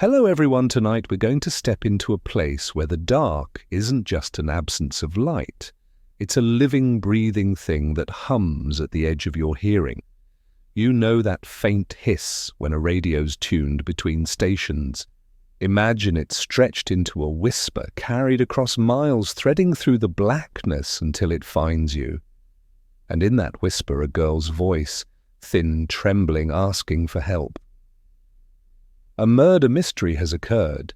Hello everyone, tonight we're going to step into a place where the dark isn't just an absence of light. It's a living, breathing thing that hums at the edge of your hearing. You know that faint hiss when a radio's tuned between stations. Imagine it stretched into a whisper, carried across miles, threading through the blackness until it finds you. And in that whisper, a girl's voice, thin, trembling, asking for help. A murder mystery has occurred.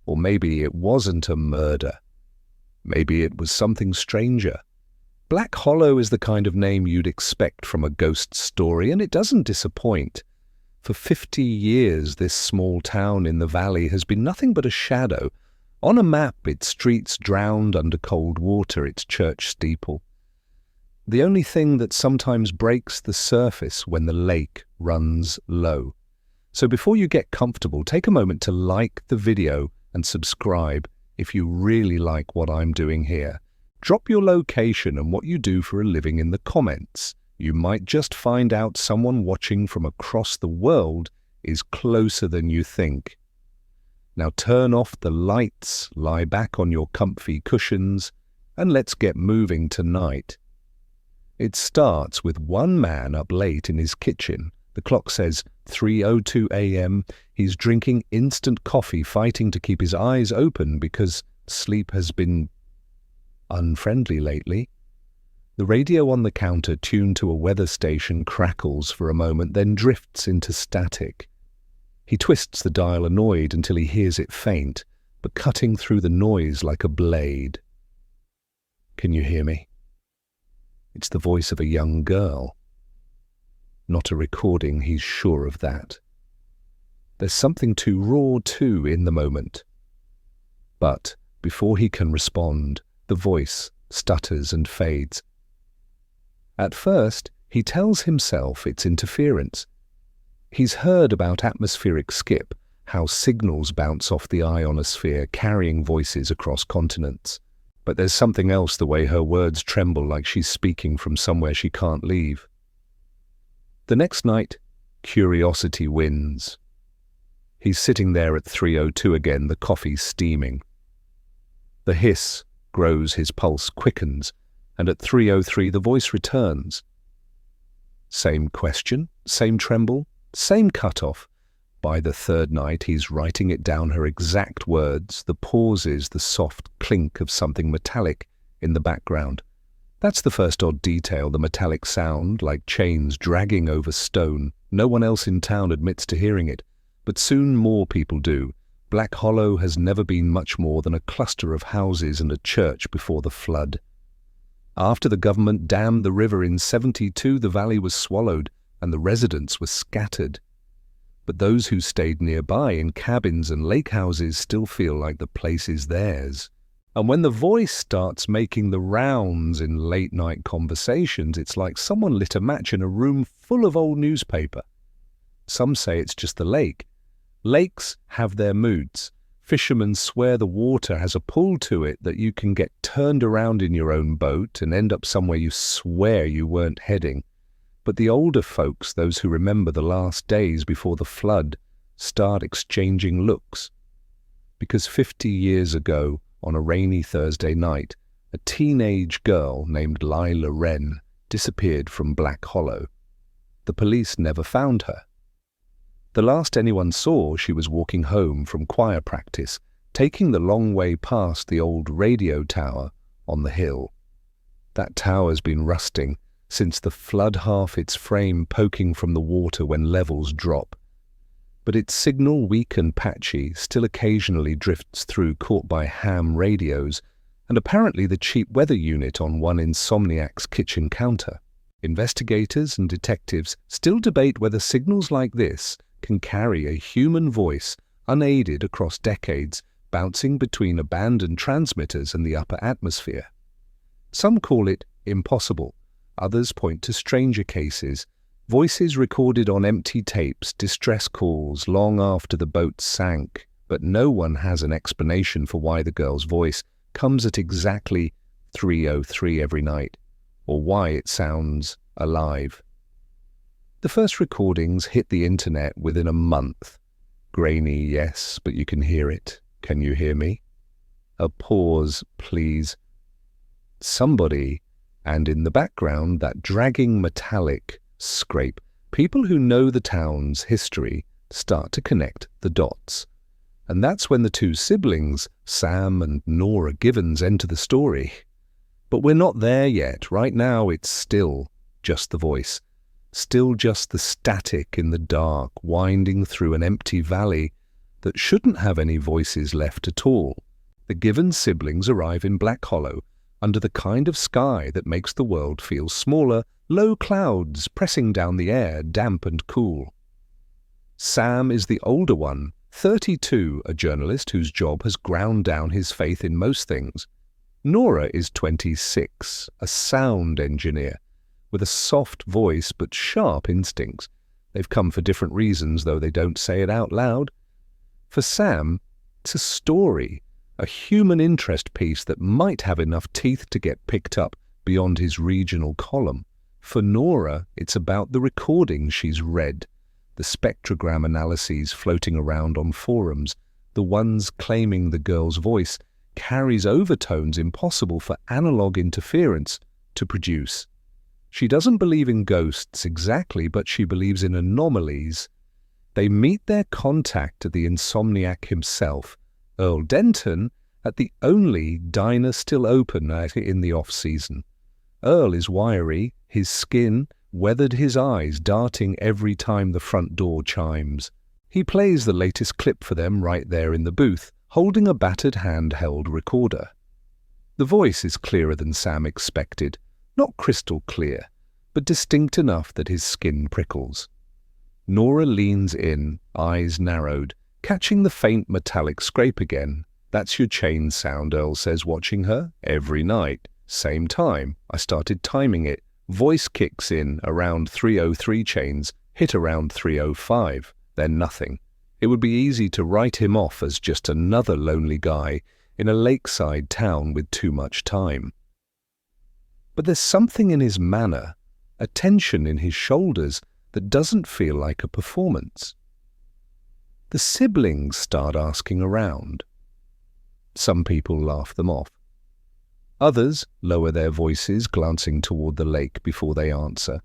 Or maybe it wasn't a murder. Maybe it was something stranger. Black Hollow is the kind of name you'd expect from a ghost story, and it doesn't disappoint. For 50 years, this small town in the valley has been nothing but a shadow. On a map, its streets drowned under cold water, its church steeple. The only thing that sometimes breaks the surface when the lake runs low. So before you get comfortable, take a moment to like the video and subscribe if you really like what I'm doing here. Drop your location and what you do for a living in the comments. You might just find out someone watching from across the world is closer than you think. Now turn off the lights, lie back on your comfy cushions, and let's get moving tonight. It starts with one man up late in his kitchen. The clock says 3:02 a.m. He's drinking instant coffee, fighting to keep his eyes open because sleep has been unfriendly lately. The radio on the counter, tuned to a weather station, crackles for a moment, then drifts into static. He twists the dial, annoyed, until he hears it faint, but cutting through the noise like a blade. Can you hear me? It's the voice of a young girl. Not a recording, he's sure of that. There's something too raw, too, in the moment. But before he can respond, the voice stutters and fades. At first, he tells himself it's interference. He's heard about atmospheric skip, how signals bounce off the ionosphere, carrying voices across continents. But there's something else, the way her words tremble like she's speaking from somewhere she can't leave. The next night, curiosity wins. He's sitting there at 3:02 again, the coffee steaming. The hiss grows, his pulse quickens, and at 3:03 the voice returns. Same question, same tremble, same cut-off. By the third night, he's writing it down, her exact words, the pauses, the soft clink of something metallic in the background. That's the first odd detail, the metallic sound, like chains dragging over stone. No one else in town admits to hearing it, but soon more people do. Black Hollow has never been much more than a cluster of houses and a church before the flood. After the government dammed the river in 72, the valley was swallowed and the residents were scattered. But those who stayed nearby in cabins and lake houses still feel like the place is theirs. And when the voice starts making the rounds in late-night conversations, it's like someone lit a match in a room full of old newspaper. Some say it's just the lake. Lakes have their moods. Fishermen swear the water has a pull to it that you can get turned around in your own boat and end up somewhere you swear you weren't heading. But the older folks, those who remember the last days before the flood, start exchanging looks. Because 50 years ago, on a rainy Thursday night, a teenage girl named Lila Wren disappeared from Black Hollow. The police never found her. The last anyone saw, she was walking home from choir practice, taking the long way past the old radio tower on the hill. That tower's been rusting since the flood, half its frame poking from the water when levels drop. But its signal, weak and patchy, still occasionally drifts through, caught by ham radios, and apparently the cheap weather unit on one insomniac's kitchen counter. Investigators and detectives still debate whether signals like this can carry a human voice unaided across decades, bouncing between abandoned transmitters and the upper atmosphere. Some call it impossible. Others point to stranger cases, voices recorded on empty tapes, distress calls long after the boat sank, but no one has an explanation for why the girl's voice comes at exactly 3:03 every night, or why it sounds alive. The first recordings hit the internet within a month. Grainy, yes, but you can hear it. Can you hear me? A pause, please. Somebody, and in the background, that dragging metallic scrape. People who know the town's history start to connect the dots. And that's when the two siblings, Sam and Nora Givens, enter the story. But we're not there yet. Right now, it's still just the voice. Still just the static in the dark, winding through an empty valley that shouldn't have any voices left at all. The Givens siblings arrive in Black Hollow, under the kind of sky that makes the world feel smaller, low clouds pressing down the air, damp and cool. Sam is the older one, 32, a journalist whose job has ground down his faith in most things. Nora is 26, a sound engineer, with a soft voice but sharp instincts. They've come for different reasons, though they don't say it out loud. For Sam, it's a story, a human interest piece that might have enough teeth to get picked up beyond his regional column. For Nora, it's about the recordings she's read, the spectrogram analyses floating around on forums, the ones claiming the girl's voice carries overtones impossible for analog interference to produce. She doesn't believe in ghosts exactly, but she believes in anomalies. They meet their contact at the insomniac himself, Earl Denton, at the only diner still open in the off-season. Earl is wiry, his skin weathered, his eyes darting every time the front door chimes. He plays the latest clip for them right there in the booth, holding a battered handheld recorder. The voice is clearer than Sam expected, not crystal clear, but distinct enough that his skin prickles. Nora leans in, eyes narrowed, catching the faint metallic scrape again. That's your chain sound, Earl says, watching her. Every night. Same time. I started timing it. Voice kicks in around 303 chains, hit around 305. Then nothing. It would be easy to write him off as just another lonely guy in a lakeside town with too much time. But there's something in his manner, a tension in his shoulders that doesn't feel like a performance. The siblings start asking around. Some people laugh them off. Others lower their voices, glancing toward the lake before they answer.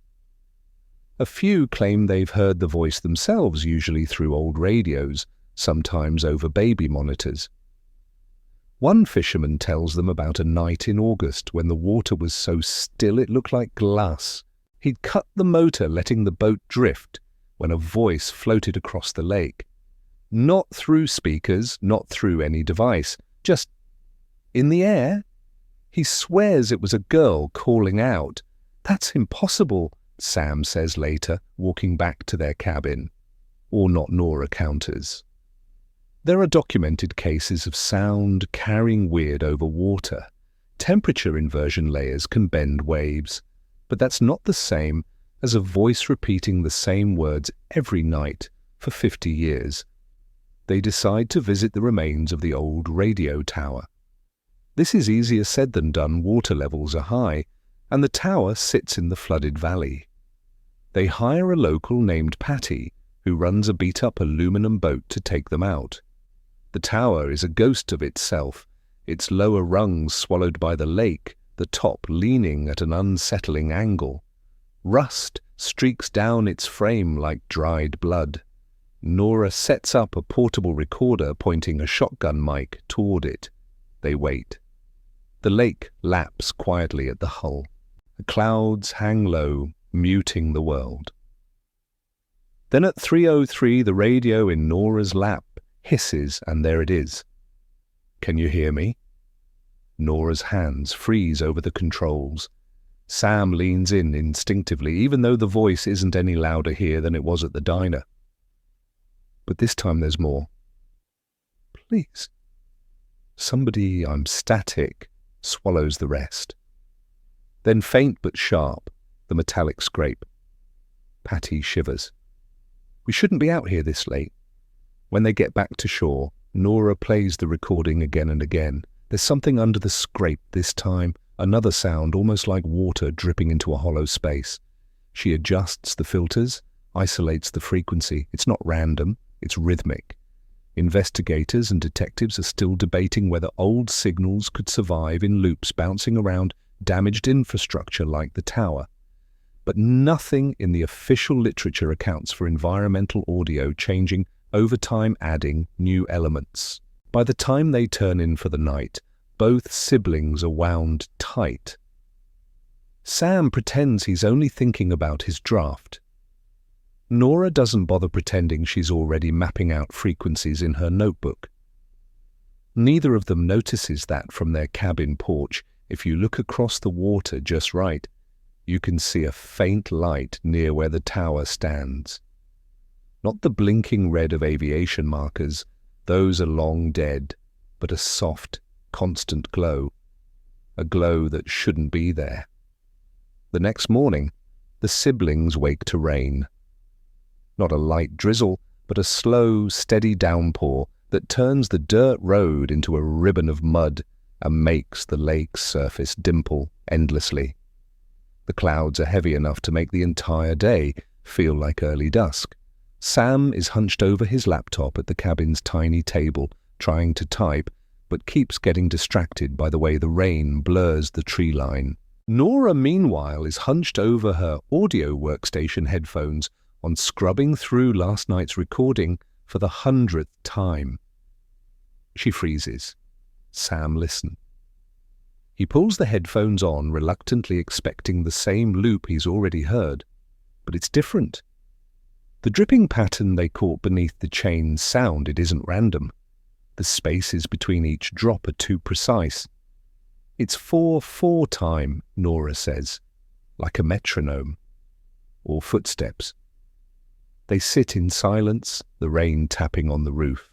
A few claim they've heard the voice themselves, usually through old radios, sometimes over baby monitors. One fisherman tells them about a night in August when the water was so still it looked like glass. He'd cut the motor, letting the boat drift, when a voice floated across the lake. Not through speakers, not through any device, just in the air. He swears it was a girl calling out. That's impossible, Sam says later, walking back to their cabin. Or not, Nora counters. There are documented cases of sound carrying weird over water. Temperature inversion layers can bend waves, but that's not the same as a voice repeating the same words every night for 50 years. They decide to visit the remains of the old radio tower. This is easier said than done. Water levels are high, and the tower sits in the flooded valley. They hire a local named Patty, who runs a beat-up aluminum boat to take them out. The tower is a ghost of itself, its lower rungs swallowed by the lake, the top leaning at an unsettling angle. Rust streaks down its frame like dried blood. Nora sets up a portable recorder, pointing a shotgun mic toward it. They wait. The lake laps quietly at the hull. The clouds hang low, muting the world. Then at 3:03, the radio in Nora's lap hisses, and there it is. Can you hear me? Nora's hands freeze over the controls. Sam leans in instinctively, even though the voice isn't any louder here than it was at the diner. But this time there's more. Please. Somebody, I'm static, swallows the rest. Then faint but sharp, the metallic scrape. Patty shivers. We shouldn't be out here this late. When they get back to shore, Nora plays the recording again and again. There's something under the scrape this time, another sound almost like water dripping into a hollow space. She adjusts the filters, isolates the frequency. It's not random, It's rhythmic. Investigators and detectives are still debating whether old signals could survive in loops bouncing around damaged infrastructure like the tower. But nothing in the official literature accounts for environmental audio changing over time, adding new elements. By the time they turn in for the night, both siblings are wound tight. Sam pretends he's only thinking about his draft. Nora doesn't bother pretending she's already mapping out frequencies in her notebook. Neither of them notices that from their cabin porch, if you look across the water just right, you can see a faint light near where the tower stands. Not the blinking red of aviation markers, those are long dead, but a soft, constant glow. A glow that shouldn't be there. The next morning, the siblings wake to rain. Not a light drizzle, but a slow, steady downpour that turns the dirt road into a ribbon of mud and makes the lake's surface dimple endlessly. The clouds are heavy enough to make the entire day feel like early dusk. Sam is hunched over his laptop at the cabin's tiny table, trying to type, but keeps getting distracted by the way the rain blurs the tree line. Nora, meanwhile, is hunched over her audio workstation headphones on scrubbing through last night's recording for the 100th time. She freezes. Sam listens. He pulls the headphones on, reluctantly expecting the same loop he's already heard. But it's different. The dripping pattern they caught beneath the chain's sound, it isn't random. The spaces between each drop are too precise. It's 4/4 time, Nora says, like a metronome. Or footsteps. They sit in silence, the rain tapping on the roof.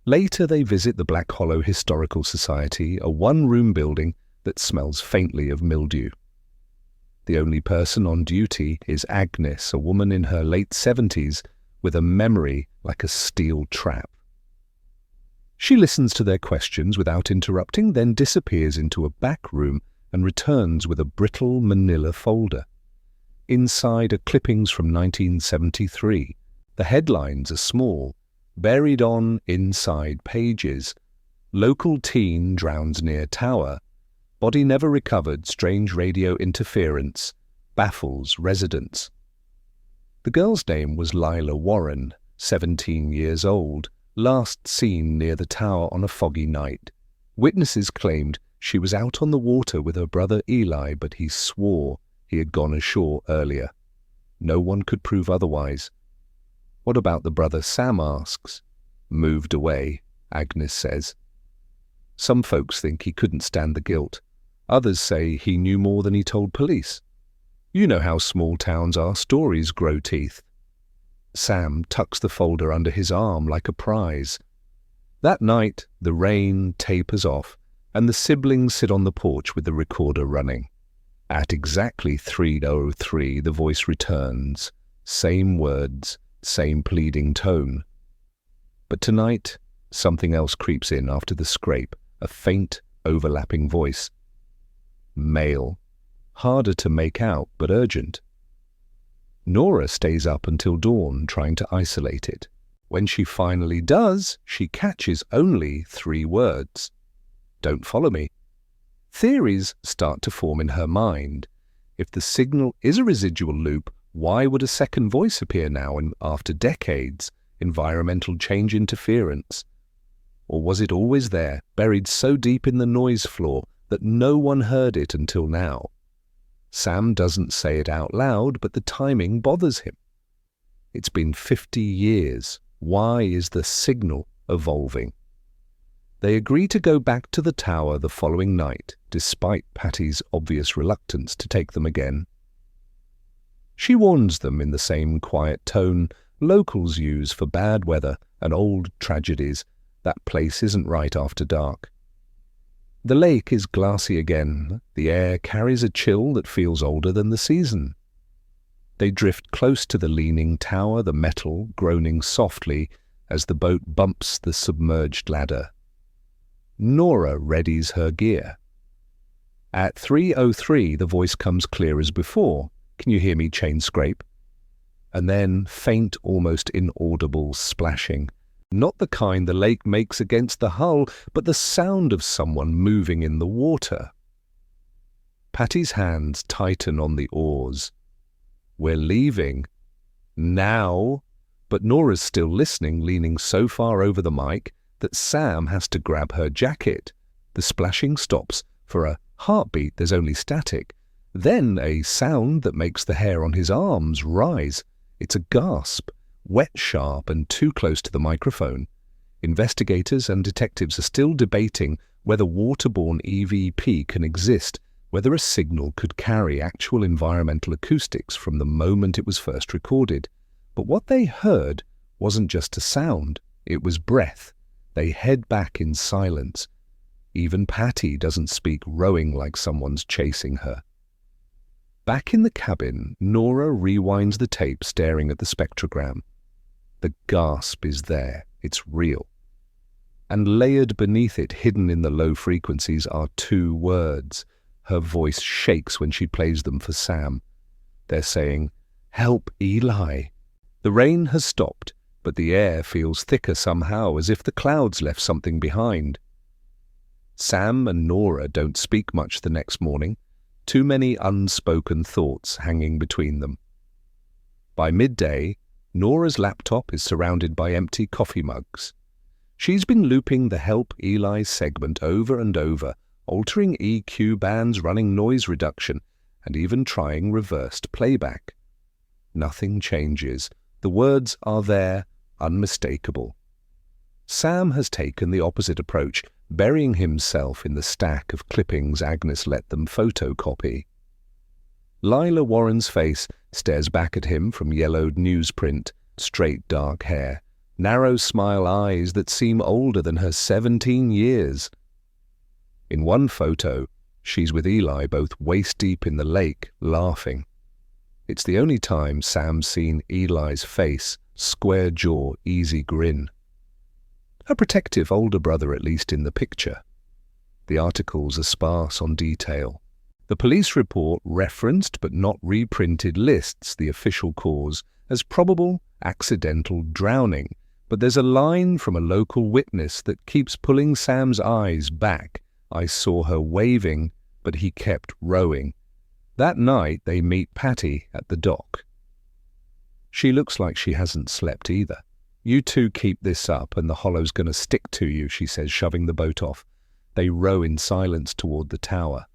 Later they visit the Black Hollow Historical Society, a one-room building that smells faintly of mildew. The only person on duty is Agnes, a woman in her late 70s with a memory like a steel trap. She listens to their questions without interrupting, then disappears into a back room and returns with a brittle manila folder. Inside are clippings from 1973. The headlines are small, buried on inside pages. Local teen drowns near tower. Body never recovered, strange radio interference. Baffles residents. The girl's name was Lila Warren, 17 years old, last seen near the tower on a foggy night. Witnesses claimed she was out on the water with her brother Eli, but he swore he had gone ashore earlier. No one could prove otherwise. What about the brother, Sam asks. Moved away, Agnes says. Some folks think he couldn't stand the guilt. Others say he knew more than he told police. You know how small towns are, stories grow teeth. Sam tucks the folder under his arm like a prize. That night, the rain tapers off, and the siblings sit on the porch with the recorder running. At exactly 3:03, the voice returns. Same words, same pleading tone. But tonight, something else creeps in after the scrape, a faint, overlapping voice. Male. Harder to make out, but urgent. Nora stays up until dawn, trying to isolate it. When she finally does, she catches only 3 words. Don't follow me. Theories start to form in her mind. If the signal is a residual loop, why would a second voice appear now and after decades? Environmental change interference? Or was it always there, buried so deep in the noise floor that no one heard it until now? Sam doesn't say it out loud, but the timing bothers him. It's been 50 years. Why is the signal evolving? They agree to go back to the tower the following night, despite Patty's obvious reluctance to take them again. She warns them in the same quiet tone locals use for bad weather and old tragedies. That place isn't right after dark. The lake is glassy again. The air carries a chill that feels older than the season. They drift close to the leaning tower, the metal groaning softly as the boat bumps the submerged ladder. Nora readies her gear. At 3:03, the voice comes clear as before. Can you hear me chain scrape? and then faint, almost inaudible splashing. Not the kind the lake makes against the hull, but the sound of someone moving in the water. Patty's hands tighten on the oars. We're leaving. Now. But Nora's still listening, leaning so far over the mic that Sam has to grab her jacket. The splashing stops. For a heartbeat, there's only static. Then a sound that makes the hair on his arms rise. It's a gasp, wet, sharp, and too close to the microphone. Investigators and detectives are still debating whether waterborne EVP can exist, whether a signal could carry actual environmental acoustics from the moment it was first recorded. But what they heard wasn't just a sound, it was breath. They head back in silence. Even Patty doesn't speak, rowing like someone's chasing her. Back in the cabin, Nora rewinds the tape, staring at the spectrogram. The gasp is there. It's real. And layered beneath it, hidden in the low frequencies, are two words. Her voice shakes when she plays them for Sam. They're saying, "Help, Eli." The rain has stopped, but the air feels thicker somehow, as if the clouds left something behind. Sam and Nora don't speak much the next morning. Too many unspoken thoughts hanging between them. By midday, Nora's laptop is surrounded by empty coffee mugs. She's been looping the Help Eli segment over and over, altering EQ bands, running noise reduction, and even trying reversed playback. Nothing changes. The words are there, unmistakable. Sam has taken the opposite approach, burying himself in the stack of clippings Agnes let them photocopy. Lila Warren's face stares back at him from yellowed newsprint, straight dark hair, narrow smile eyes that seem older than her 17 years. In one photo, she's with Eli, both waist-deep in the lake, laughing. It's the only time Sam's seen Eli's face, square jaw, easy grin. A protective older brother, at least in the picture. The articles are sparse on detail. The police report referenced but not reprinted lists the official cause as probable accidental drowning, but there's a line from a local witness that keeps pulling Sam's eyes back. "I saw her waving, but he kept rowing." That night they meet Patty at the dock. She looks like she hasn't slept either. "You two keep this up and the hollow's going to stick to you," she says, shoving the boat off. They row in silence toward the tower.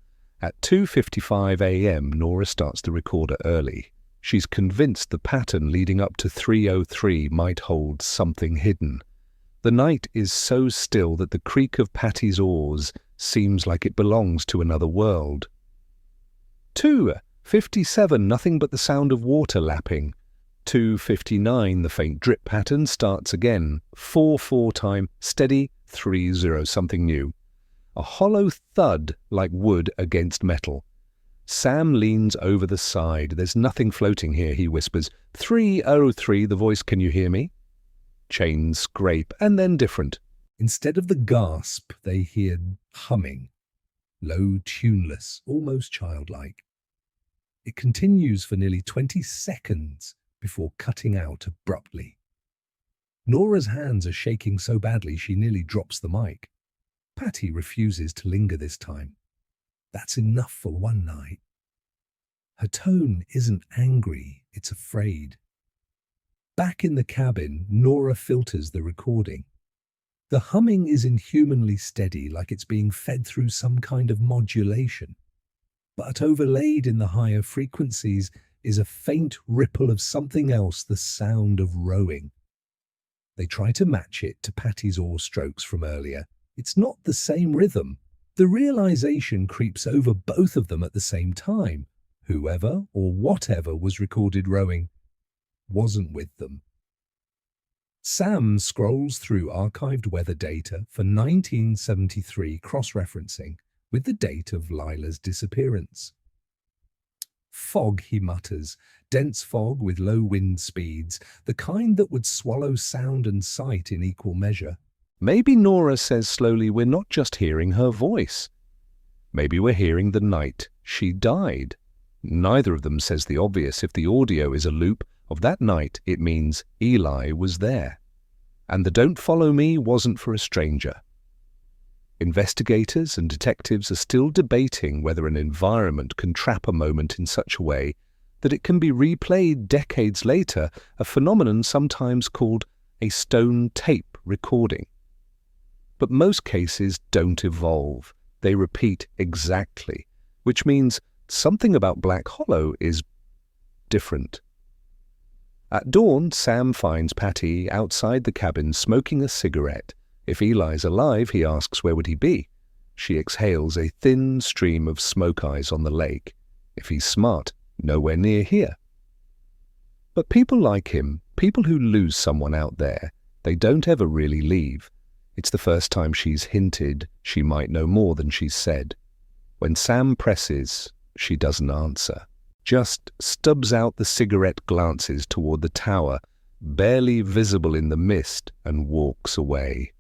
At 2:55 a.m., Nora starts the recorder early. She's convinced the pattern leading up to 3:03 might hold something hidden. The night is so still that the creak of Patty's oars seems like it belongs to another world. 2:57, nothing but the sound of water lapping. 2:59, the faint drip pattern starts again. 4/4 time, steady, 3:0, something new. A hollow thud like wood against metal. Sam leans over the side. "There's nothing floating here," he whispers. 3:03, the voice, "Can you hear me?" Chains scrape, and then different. Instead of the gasp, they hear humming. Low, tuneless, almost childlike. It continues for nearly 20 seconds before cutting out abruptly. Nora's hands are shaking so badly she nearly drops the mic. Patty refuses to linger this time. That's enough for one night. Her tone isn't angry, it's afraid. Back in the cabin, Nora filters the recording. The humming is inhumanly steady, like it's being fed through some kind of modulation. But overlaid in the higher frequencies is a faint ripple of something else, the sound of rowing. They try to match it to Patty's oar strokes from earlier. It's not the same rhythm. The realization creeps over both of them at the same time. Whoever or whatever was recorded rowing wasn't with them. Sam scrolls through archived weather data for 1973, cross-referencing with the date of Lila's disappearance. Fog, he mutters, dense fog with low wind speeds, the kind that would swallow sound and sight in equal measure. Maybe, Nora says slowly, we're not just hearing her voice. Maybe we're hearing the night she died. Neither of them says the obvious. If the audio is a loop, Of that night, it means Eli was there. And the "don't follow me" wasn't for a stranger. Investigators and detectives are still debating whether an environment can trap a moment in such a way that it can be replayed decades later, a phenomenon sometimes called a stone tape recording. But most cases don't evolve. They repeat exactly, which means something about Black Hollow is different. At dawn, Sam finds Patty outside the cabin smoking a cigarette. If Eli's alive, he asks where would he be. She exhales a thin stream of smoke eyes on the lake. If he's smart, nowhere near here. But people like him, people who lose someone out there, they don't ever really leave. It's the first time she's hinted she might know more than she's said. When Sam presses, she doesn't answer, just stubs out the cigarette, glances toward the tower, barely visible in the mist, and walks away.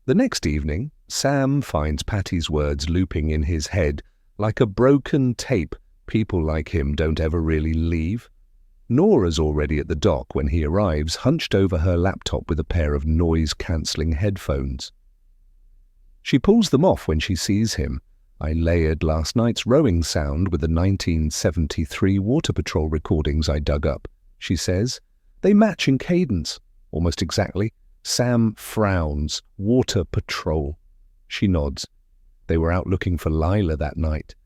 The next evening, Sam finds Patty's words looping in his head like a broken tape. People like him don't ever really leave. Nora's already at the dock when he arrives, hunched over her laptop with a pair of noise-cancelling headphones. She pulls them off when she sees him. I layered last night's rowing sound with the 1973 Water Patrol recordings I dug up, she says. They match in cadence, almost exactly. Sam frowns. Water Patrol. She nods. They were out looking for Lila that night.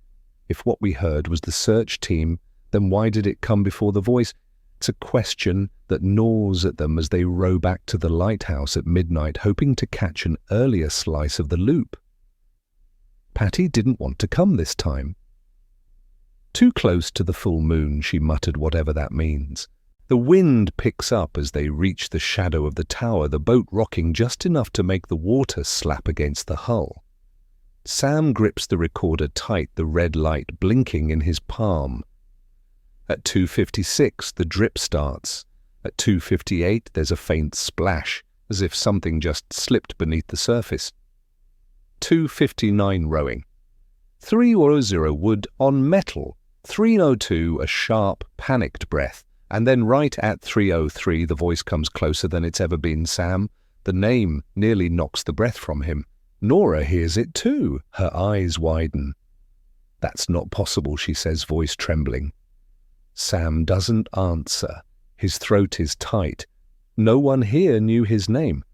If what we heard was the search team, then why did it come before the voice? It's a question that gnaws at them as they row back to the lighthouse at midnight, hoping to catch an earlier slice of the loop. Patty didn't want to come this time. Too close to the full moon, she muttered, whatever that means. The wind picks up as they reach the shadow of the tower, the boat rocking just enough to make the water slap against the hull. Sam grips the recorder tight, the red light blinking in his palm. At 2:56, the drip starts. At 2:58, there's a faint splash, as if something just slipped beneath the surface. 2:59 rowing. 3:00 wood on metal. 3:02, a sharp, panicked breath. And then right at 3:03, the voice comes closer than it's ever been. Sam. The name nearly knocks the breath from him. Nora hears it too. Her eyes widen. That's not possible, she says, voice trembling. Sam doesn't answer. His throat is tight. No one here knew his name.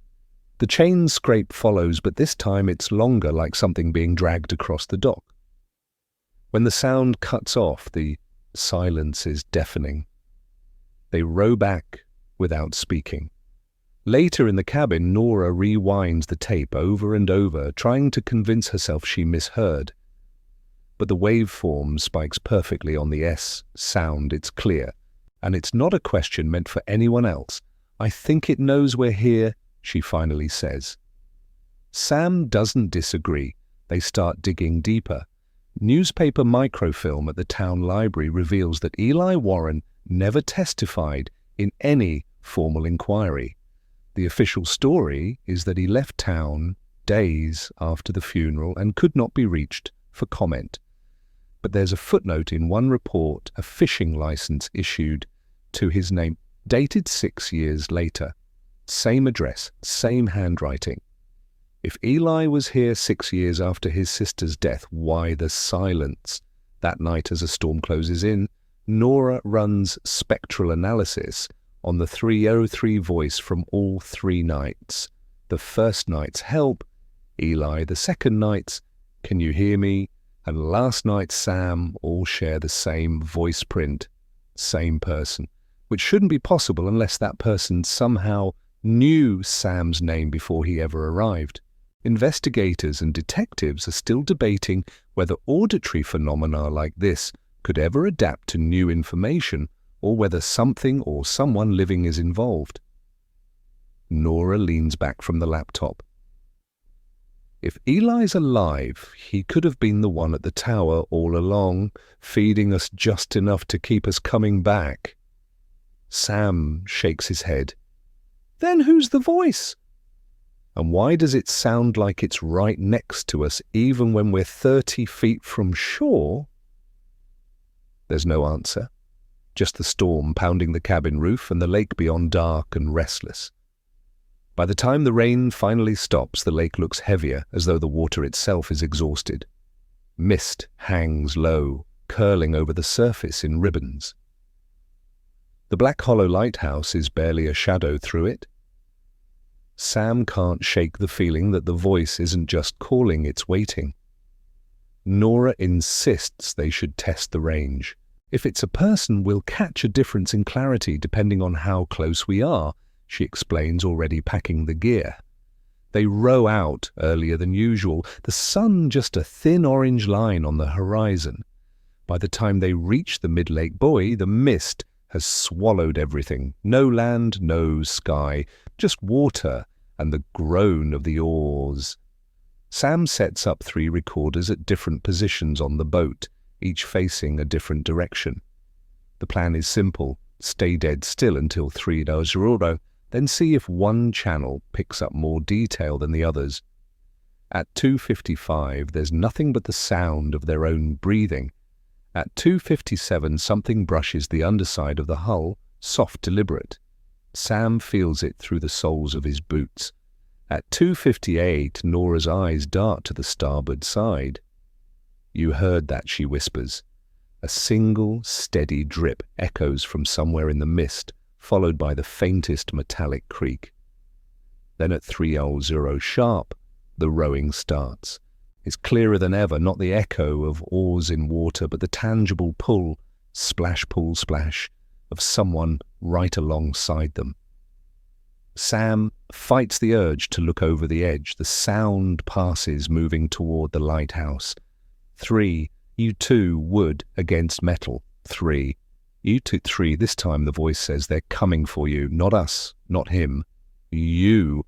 The chain scrape follows, but this time it's longer, like something being dragged across the dock. When the sound cuts off, the silence is deafening. They row back without speaking. Later in the cabin, Nora rewinds the tape over and over, trying to convince herself she misheard. But the waveform spikes perfectly on the S sound. It's clear, and it's not a question meant for anyone else. I think it knows we're here, she finally says. Sam doesn't disagree. They start digging deeper. Newspaper microfilm at the town library reveals that Eli Warren never testified in any formal inquiry. The official story is that he left town days after the funeral and could not be reached for comment. But there's a footnote in one report, a fishing license issued to his name, dated 6 years later. Same address, same handwriting. If Eli was here 6 years after his sister's death, why the silence? That night as a storm closes in, Nora runs spectral analysis on the 3:03 voice from all 3 nights. The first night's "Help," Eli, the second night's "Can you hear me?" and last night's Sam all share the same voice print, same person, which shouldn't be possible unless that person somehow knew Sam's name before he ever arrived. Investigators and detectives are still debating whether auditory phenomena like this could ever adapt to new information, or whether something or someone living is involved. Nora leans back from the laptop. If Eli's alive, he could have been the one at the tower all along, feeding us just enough to keep us coming back. Sam shakes his head. Then who's the voice? And why does it sound like it's right next to us, even when we're 30 feet from shore? There's no answer. just the storm pounding the cabin roof and the lake beyond dark and restless. By the time the rain finally stops, the lake looks heavier, as though the water itself is exhausted. Mist hangs low, curling over the surface in ribbons. The Black Hollow lighthouse is barely a shadow through it. Sam can't shake the feeling that the voice isn't just calling, it's waiting. Nora insists they should test the range. If it's a person, we'll catch a difference in clarity depending on how close we are, she explains, already packing the gear. They row out earlier than usual, the sun just a thin orange line on the horizon. By the time they reach the mid-lake buoy, the mist has swallowed everything. No land, no sky, just water and the groan of the oars. Sam sets up 3 recorders at different positions on the boat, each facing a different direction. The plan is simple: stay dead still until 3 Roro, then see if one channel picks up more detail than the others. At 2:55, there's nothing but the sound of their own breathing. At 2:57, something brushes the underside of the hull, soft, deliberate. Sam feels it through the soles of his boots. At 2:58, Nora's eyes dart to the starboard side. "You heard that," she whispers. A single, steady drip echoes from somewhere in the mist, followed by the faintest metallic creak. Then at 3:00 sharp, the rowing starts. It's clearer than ever, not the echo of oars in water, but the tangible pull, splash, pull, splash, of someone right alongside them. Sam fights the urge to look over the edge. The sound passes, moving toward the lighthouse. 3, you 2, wood against metal. 3, you 2, 3. This time the voice says, "They're coming for you, not us, not him. You."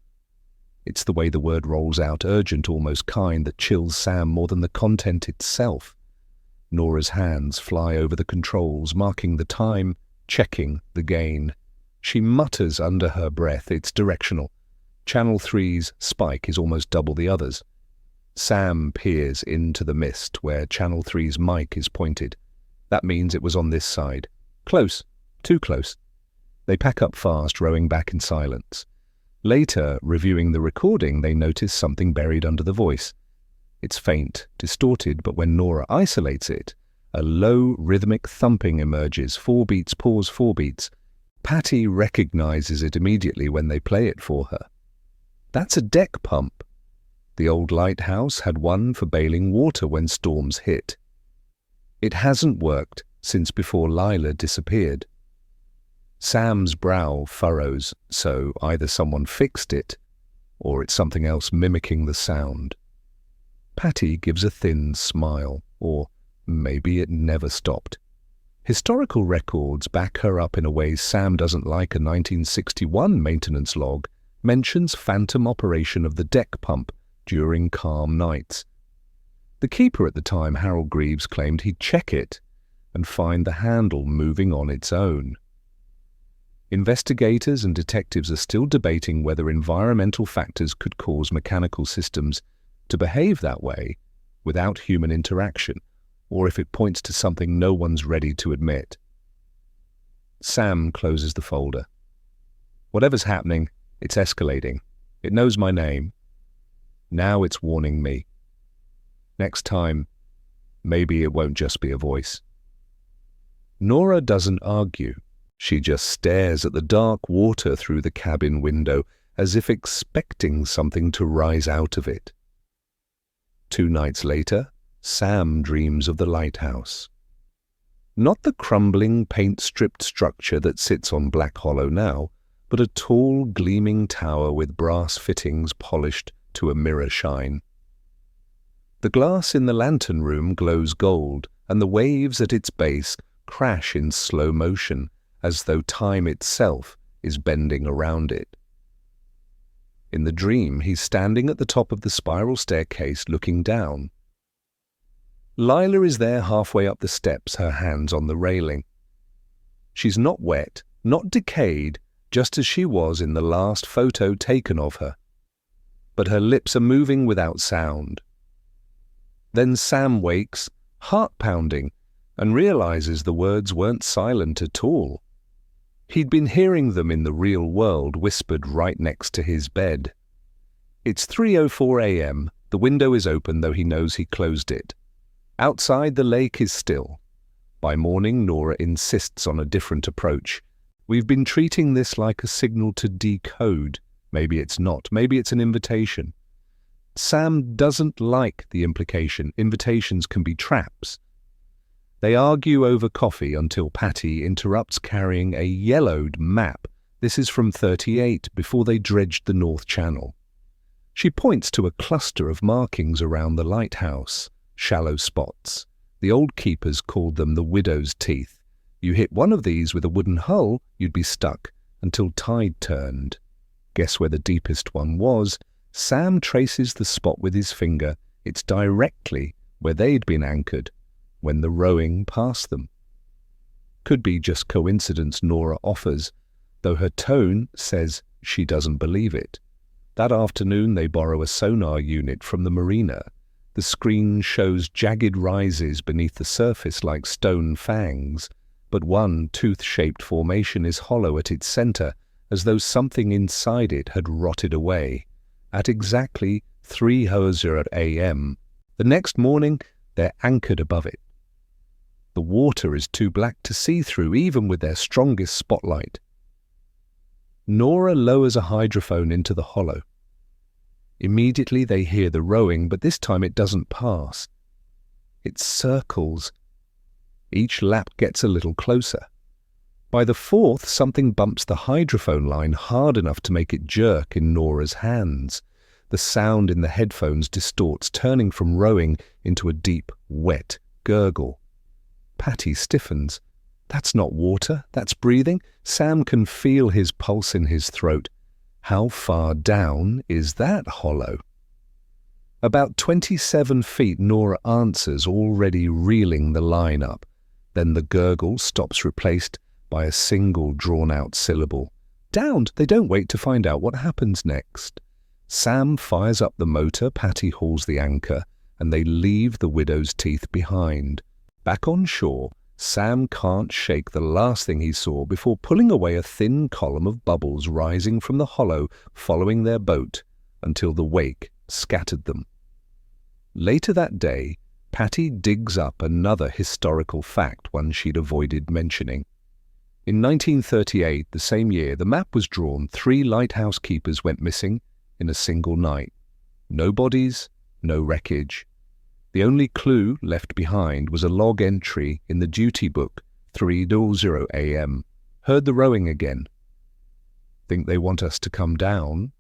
It's the way the word rolls out, urgent, almost kind, that chills Sam more than the content itself. Nora's hands fly over the controls, marking the time, checking the gain. She mutters under her breath, it's directional. Channel 3's spike is almost double the others. Sam peers into the mist where Channel 3's mic is pointed. That means it was on this side. Close, too close. They pack up fast, rowing back in silence. Later, reviewing the recording, they notice something buried under the voice. It's faint, distorted, but when Nora isolates it, a low, rhythmic thumping emerges. 4 beats, pause, 4 beats. Patty recognizes it immediately when they play it for her. That's a deck pump. The old lighthouse had one for bailing water when storms hit. It hasn't worked since before Lila disappeared. Sam's brow furrows, so either someone fixed it, or it's something else mimicking the sound. Patty gives a thin smile, or maybe it never stopped. Historical records back her up in a way Sam doesn't like. A 1961 maintenance log mentions phantom operation of the deck pump during calm nights. The keeper at the time, Harold Greaves, claimed he'd check it and find the handle moving on its own. Investigators and detectives are still debating whether environmental factors could cause mechanical systems to behave that way without human interaction, or if it points to something no one's ready to admit. Sam closes the folder. Whatever's happening, it's escalating. It knows my name. Now it's warning me. Next time, maybe it won't just be a voice. Nora doesn't argue. She just stares at the dark water through the cabin window, as if expecting something to rise out of it. 2 nights later, Sam dreams of the lighthouse. Not the crumbling, paint-stripped structure that sits on Black Hollow now, but a tall, gleaming tower with brass fittings polished to a mirror shine. The glass in the lantern room glows gold, and the waves at its base crash in slow motion, as though time itself is bending around it. In the dream, he's standing at the top of the spiral staircase looking down. Lila is there halfway up the steps, her hands on the railing. She's not wet, not decayed, just as she was in the last photo taken of her. But her lips are moving without sound. Then Sam wakes, heart pounding, and realizes the words weren't silent at all. He'd been hearing them in the real world, whispered right next to his bed. It's 3:04 a.m. The window is open, though he knows he closed it. Outside, the lake is still. By morning, Nora insists on a different approach. We've been treating this like a signal to decode. Maybe it's not. Maybe it's an invitation. Sam doesn't like the implication. Invitations can be traps. They argue over coffee until Patty interrupts carrying a yellowed map. This is from 38, before they dredged the North Channel. She points to a cluster of markings around the lighthouse, shallow spots. The old keepers called them the widow's teeth. You hit one of these with a wooden hull, you'd be stuck until tide turned. Guess where the deepest one was? Sam traces the spot with his finger. It's directly where they'd been anchored when the rowing passed them. Could be just coincidence, Nora offers, though her tone says she doesn't believe it. That afternoon they borrow a sonar unit from the marina. The screen shows jagged rises beneath the surface like stone fangs, but one tooth-shaped formation is hollow at its center, as though something inside it had rotted away. At exactly 3:00 a.m. the next morning, they're anchored above it. The water is too black to see through, even with their strongest spotlight. Nora lowers a hydrophone into the hollow. Immediately they hear the rowing, but this time it doesn't pass. It circles. Each lap gets a little closer. By the fourth, something bumps the hydrophone line hard enough to make it jerk in Nora's hands. The sound in the headphones distorts, turning from rowing into a deep, wet gurgle. Patty stiffens. That's not water, that's breathing. Sam can feel his pulse in his throat. How far down is that hollow? About 27 feet, Nora answers, already reeling the line up. Then the gurgle stops, replaced by a single drawn-out syllable. Downed! They don't wait to find out what happens next. Sam fires up the motor, Patty hauls the anchor, and they leave the widow's teeth behind. Back on shore, Sam can't shake the last thing he saw before pulling away a thin column of bubbles rising from the hollow following their boat until the wake scattered them. Later that day, Patty digs up another historical fact, one she'd avoided mentioning. In 1938, the same year, the map was drawn. 3 lighthouse keepers went missing in a single night. No bodies, no wreckage. The only clue left behind was a log entry in the duty book, 3:00 a.m. Heard the rowing again. Think they want us to come down?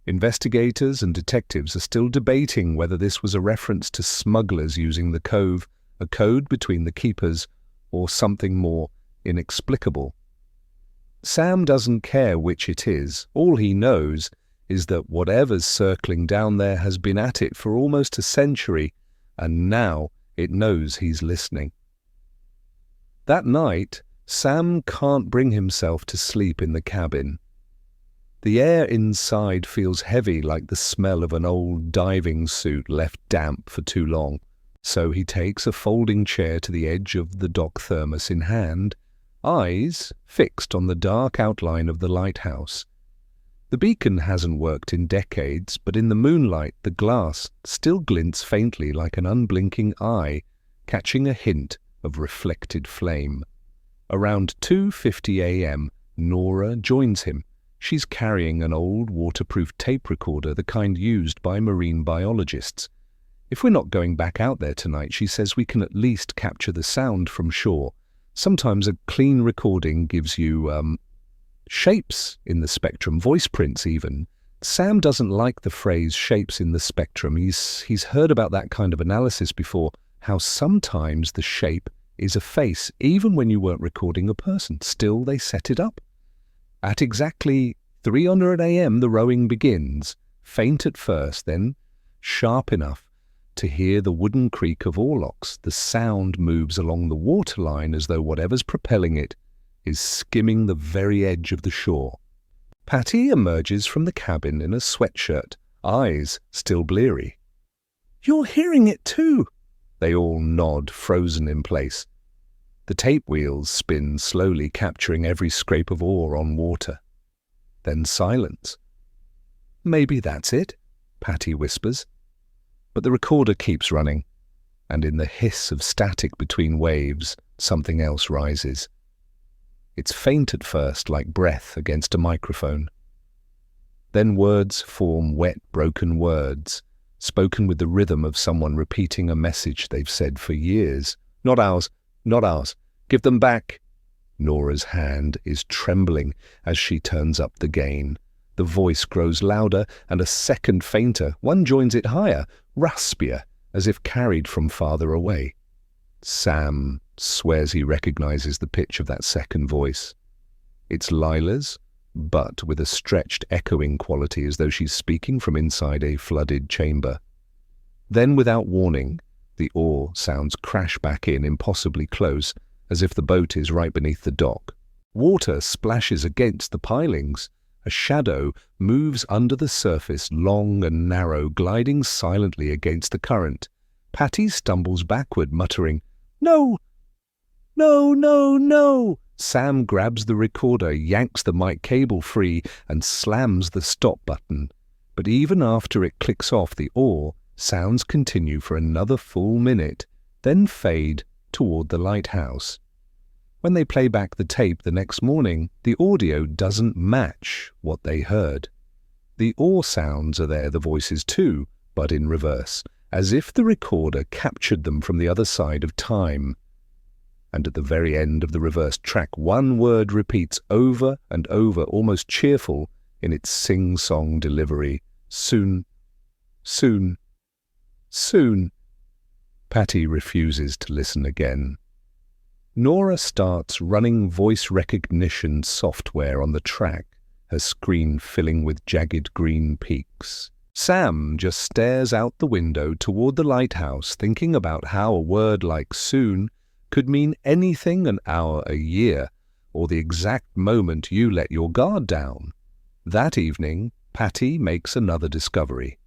Investigators and detectives are still debating whether this was a reference to smugglers using the cove, a code between the keepers, or something more inexplicable. Sam doesn't care which it is. All he knows is that whatever's circling down there has been at it for almost a century, and now it knows he's listening. That night, Sam can't bring himself to sleep in the cabin. The air inside feels heavy, like the smell of an old diving suit left damp for too long. So he takes a folding chair to the edge of the dock, thermos in hand, eyes fixed on the dark outline of the lighthouse. The beacon hasn't worked in decades, but in the moonlight the glass still glints faintly like an unblinking eye, catching a hint of reflected flame. Around 2:50 a.m, Nora joins him. She's carrying an old waterproof tape recorder, the kind used by marine biologists. If we're not going back out there tonight, she says, we can at least capture the sound from shore. Sometimes a clean recording gives you, shapes in the spectrum, voice prints even. Sam doesn't like the phrase shapes in the spectrum. He's heard about that kind of analysis before, how sometimes the shape is a face, even when you weren't recording a person. Still, they set it up. At exactly 3:00 a.m, the rowing begins, faint at first, then sharp enough to hear the wooden creak of oarlocks. The sound moves along the waterline as though whatever's propelling it is skimming the very edge of the shore. Patty emerges from the cabin in a sweatshirt, eyes still bleary. "You're hearing it too!" They all nod, frozen in place. The tape wheels spin slowly, capturing every scrape of oar on water. Then silence. "Maybe that's it," Patty whispers. But the recorder keeps running, and in the hiss of static between waves, something else rises. It's faint at first, like breath against a microphone. Then words form wet, broken words, spoken with the rhythm of someone repeating a message they've said for years. "Not ours, not ours. Give them back." Nora's hand is trembling as she turns up the gain. The voice grows louder and a second fainter. One joins it higher, raspier, as if carried from farther away. Sam swears he recognizes the pitch of that second voice. It's Lila's, but with a stretched, echoing quality, as though she's speaking from inside a flooded chamber. Then, without warning, the oar sounds crash back in, impossibly close, as if the boat is right beneath the dock. Water splashes against the pilings. A shadow moves under the surface, long and narrow, gliding silently against the current. Patty stumbles backward, muttering, "No! No, no, no!" Sam grabs the recorder, yanks the mic cable free, and slams the stop button. But even after it clicks off the oar, sounds continue for another full minute, then fade toward the lighthouse. When they play back the tape the next morning, the audio doesn't match what they heard. The oar sounds are there, the voices too, but in reverse, as if the recorder captured them from the other side of time. And at the very end of the reversed track, one word repeats over and over, almost cheerful in its sing-song delivery. "Soon, soon, soon." Patty refuses to listen again. Nora starts running voice recognition software on the track, her screen filling with jagged green peaks. Sam just stares out the window toward the lighthouse, thinking about how a word like soon could mean anything an hour a year, or the exact moment you let your guard down. That evening, Patty makes another discovery.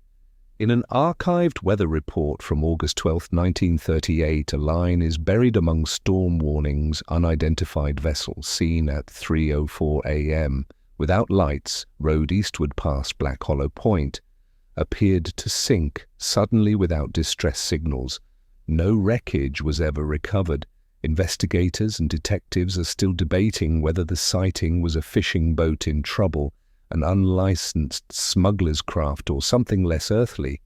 In an archived weather report from August 12, 1938, a line is buried among storm warnings: "Unidentified vessel seen at 3:04 a.m. without lights, rowed eastward past Black Hollow Point. Appeared to sink suddenly without distress signals. No wreckage was ever recovered. Investigators and detectives are still debating whether the sighting was a fishing boat in trouble, an unlicensed smuggler's craft, or something less earthly.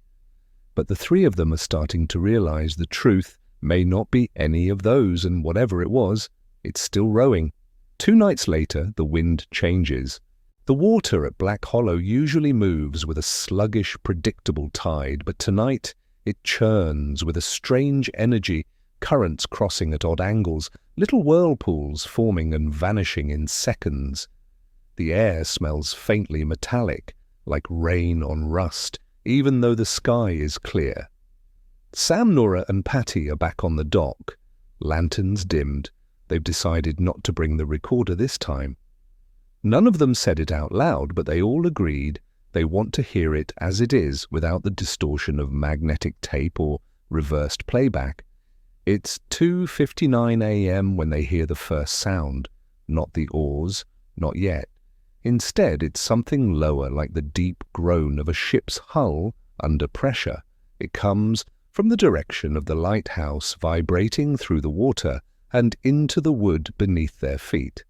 But the three of them are starting to realize the truth may not be any of those, and whatever it was, it's still rowing. 2 nights later, the wind changes. The water at Black Hollow usually moves with a sluggish, predictable tide, but tonight it churns with a strange energy, currents crossing at odd angles, little whirlpools forming and vanishing in seconds. The air smells faintly metallic, like rain on rust, even though the sky is clear. Sam, Nora, and Patty are back on the dock. Lanterns dimmed. They've decided not to bring the recorder this time. None of them said it out loud, but they all agreed they want to hear it as it is, without the distortion of magnetic tape or reversed playback. It's 2:59 a.m. when they hear the first sound. Not the oars, not yet. Instead, it's something lower, like the deep groan of a ship's hull under pressure. It comes from the direction of the lighthouse, vibrating through the water and into the wood beneath their feet.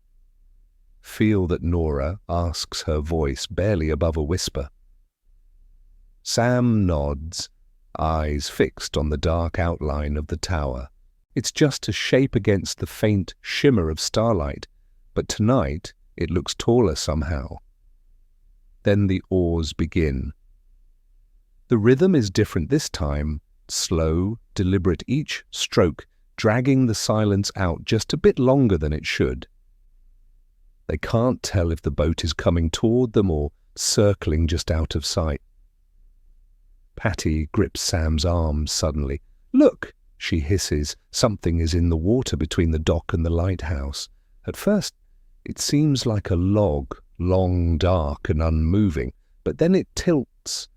Feel that Nora asks, her voice barely above a whisper. Sam nods, eyes fixed on the dark outline of the tower. It's just a shape against the faint shimmer of starlight, but tonight it looks taller somehow. Then the oars begin. The rhythm is different this time, slow, deliberate, each stroke dragging the silence out just a bit longer than it should. They can't tell if the boat is coming toward them or circling just out of sight. Patty grips Sam's arm suddenly. "Look!" she hisses. Something is in the water between the dock and the lighthouse. At first, it seems like a log, long, dark, and unmoving, but then it tilts,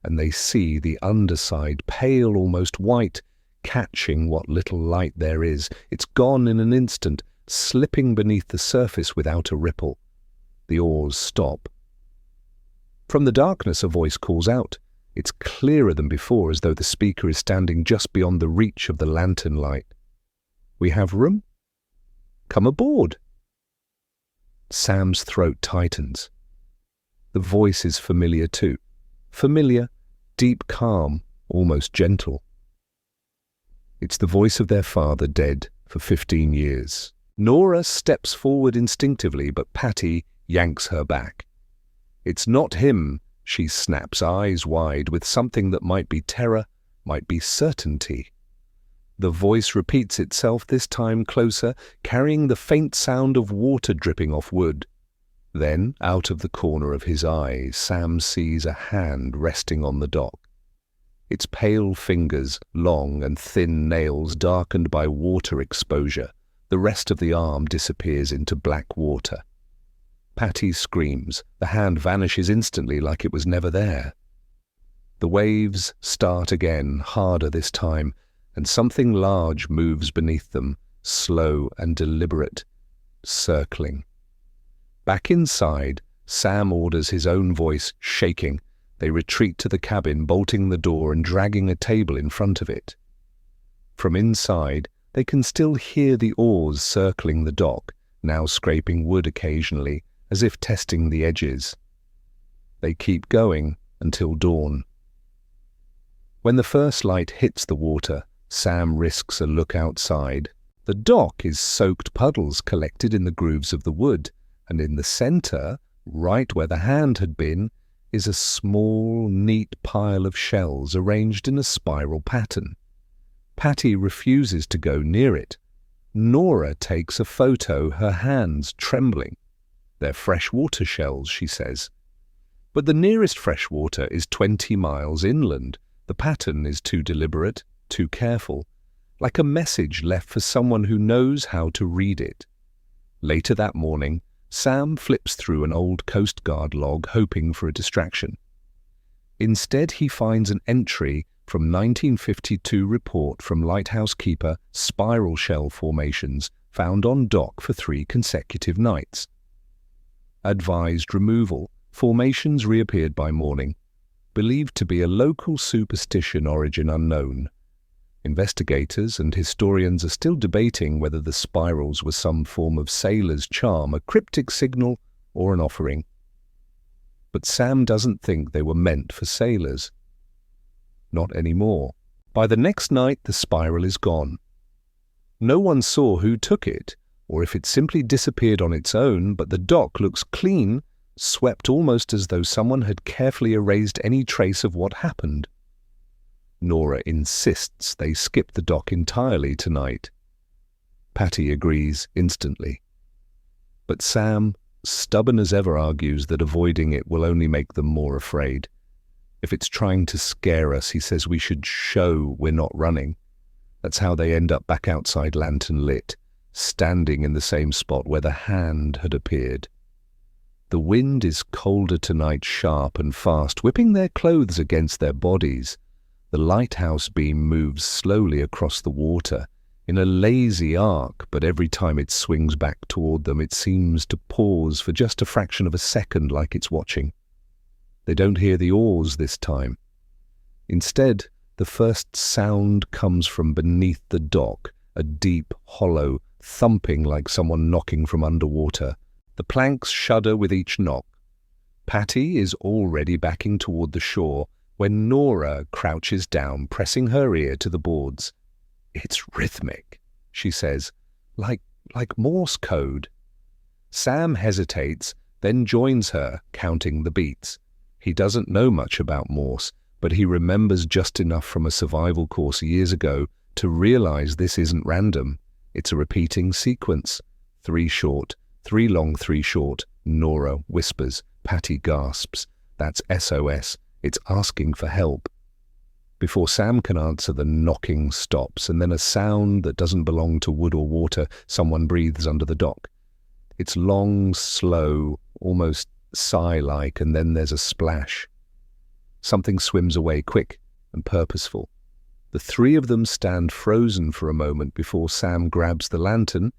and they see the underside, pale, almost white, catching what little light there is. It's gone in an instant, slipping beneath the surface without a ripple. The oars stop. From the darkness, a voice calls out. It's clearer than before, as though the speaker is standing just beyond the reach of the lantern light. "We have room? Come aboard." Sam's throat tightens. The voice is familiar too. Familiar, deep calm, almost gentle. It's the voice of their father, dead for 15 years. Nora steps forward instinctively, but Patty yanks her back. "It's not him," she snaps, eyes wide, with something that might be terror, might be certainty. The voice repeats itself, this time closer, carrying the faint sound of water dripping off wood. Then, out of the corner of his eye, Sam sees a hand resting on the dock. Its pale fingers, long and thin nails darkened by water exposure. The rest of the arm disappears into black water. Patty screams. The hand vanishes instantly, like it was never there. The waves start again, harder this time, and something large moves beneath them, slow and deliberate, circling. Back inside, Sam orders, his own voice shaking. They retreat to the cabin, bolting the door and dragging a table in front of it. From inside, they can still hear the oars circling the dock, now scraping wood occasionally, as if testing the edges. They keep going until dawn. When the first light hits the water, Sam risks a look outside. The dock is soaked puddles collected in the grooves of the wood, and in the center, right where the hand had been, is a small, neat pile of shells arranged in a spiral pattern. Patty refuses to go near it. Nora takes a photo, her hands trembling. "They're freshwater shells," she says. But the nearest freshwater is 20 miles inland. The pattern is too deliberate, too careful, like a message left for someone who knows how to read it. Later that morning, Sam flips through an old Coast Guard log, hoping for a distraction. Instead, he finds an entry from 1952 report from lighthouse keeper, spiral shell formations found on dock for 3 consecutive nights. Advised removal. Formations reappeared by morning. Believed to be a local superstition, origin unknown. Investigators and historians are still debating whether the spirals were some form of sailor's charm, a cryptic signal, or an offering. But Sam doesn't think they were meant for sailors. Not anymore. By the next night, the spiral is gone. No one saw who took it, or if it simply disappeared on its own, but the dock looks clean, swept almost as though someone had carefully erased any trace of what happened. Nora insists they skip the dock entirely tonight. Patty agrees instantly. But Sam, stubborn as ever, argues that avoiding it will only make them more afraid. If it's trying to scare us, he says we should show we're not running. That's how they end up back outside, lantern lit, standing in the same spot where the hand had appeared. The wind is colder tonight, sharp and fast, whipping their clothes against their bodies. The lighthouse beam moves slowly across the water, in a lazy arc, but every time it swings back toward them, it seems to pause for just a fraction of a second, like it's watching. They don't hear the oars this time. Instead, the first sound comes from beneath the dock, a deep, hollow, thumping like someone knocking from underwater. The planks shudder with each knock. Patty is already backing toward the shore when Nora crouches down, pressing her ear to the boards. "It's rhythmic," she says, like Morse code. Sam hesitates, then joins her, counting the beats. He doesn't know much about Morse, but he remembers just enough from a survival course years ago to realize this isn't random. It's a repeating sequence. 3 short, 3 long, 3 short. Nora whispers. Patty gasps. That's SOS. It's asking for help. Before Sam can answer, the knocking stops, and then a sound that doesn't belong to wood or water. Someone breathes under the dock. It's long, slow, almost sigh-like, and then there's a splash. Something swims away, quick and purposeful. The three of them stand frozen for a moment before Sam grabs the lantern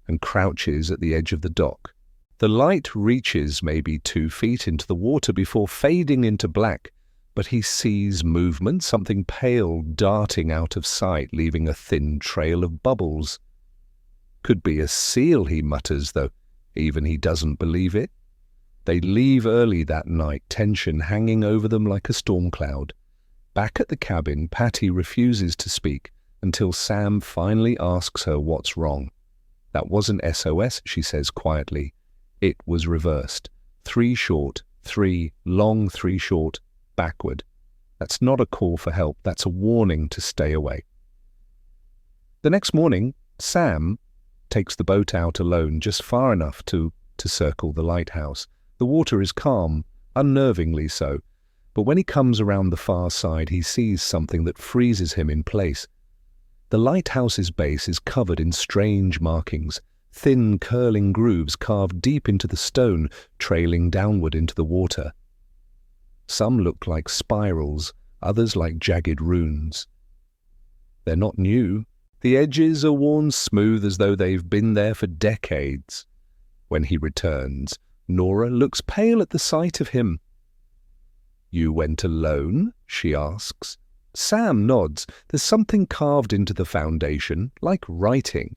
and crouches at the edge of the dock. The light reaches maybe 2 feet into the water before fading into black, but he sees movement, something pale darting out of sight, leaving a thin trail of bubbles. Could be a seal, he mutters, though even he doesn't believe it. They leave early that night, tension hanging over them like a storm cloud. Back at the cabin, Patty refuses to speak until Sam finally asks her what's wrong. That wasn't SOS, she says quietly. It was reversed. 3 short, 3 long, 3 short, backward. That's not a call for help, that's a warning to stay away. The next morning, Sam takes the boat out alone just far enough to circle the lighthouse. The water is calm, unnervingly so, but when he comes around the far side, he sees something that freezes him in place. The lighthouse's base is covered in strange markings, thin curling grooves carved deep into the stone, trailing downward into the water. Some look like spirals, others like jagged runes. They're not new. The edges are worn smooth as though they've been there for decades. When he returns, Nora looks pale at the sight of him. "You went alone?" she asks. Sam nods. There's something carved into the foundation, like writing.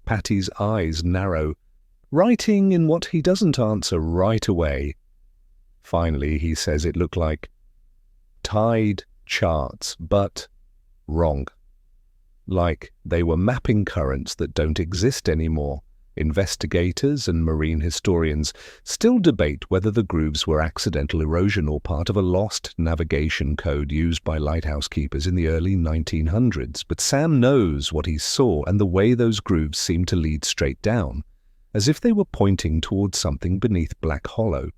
Patty's eyes narrow. Writing in what he doesn't answer right away. Finally, he says it looked like tide charts, but wrong. Like they were mapping currents that don't exist anymore. Investigators and marine historians still debate whether the grooves were accidental erosion or part of a lost navigation code used by lighthouse keepers in the early 1900s. But Sam knows what he saw and the way those grooves seemed to lead straight down, as if they were pointing towards something beneath Black Hollow.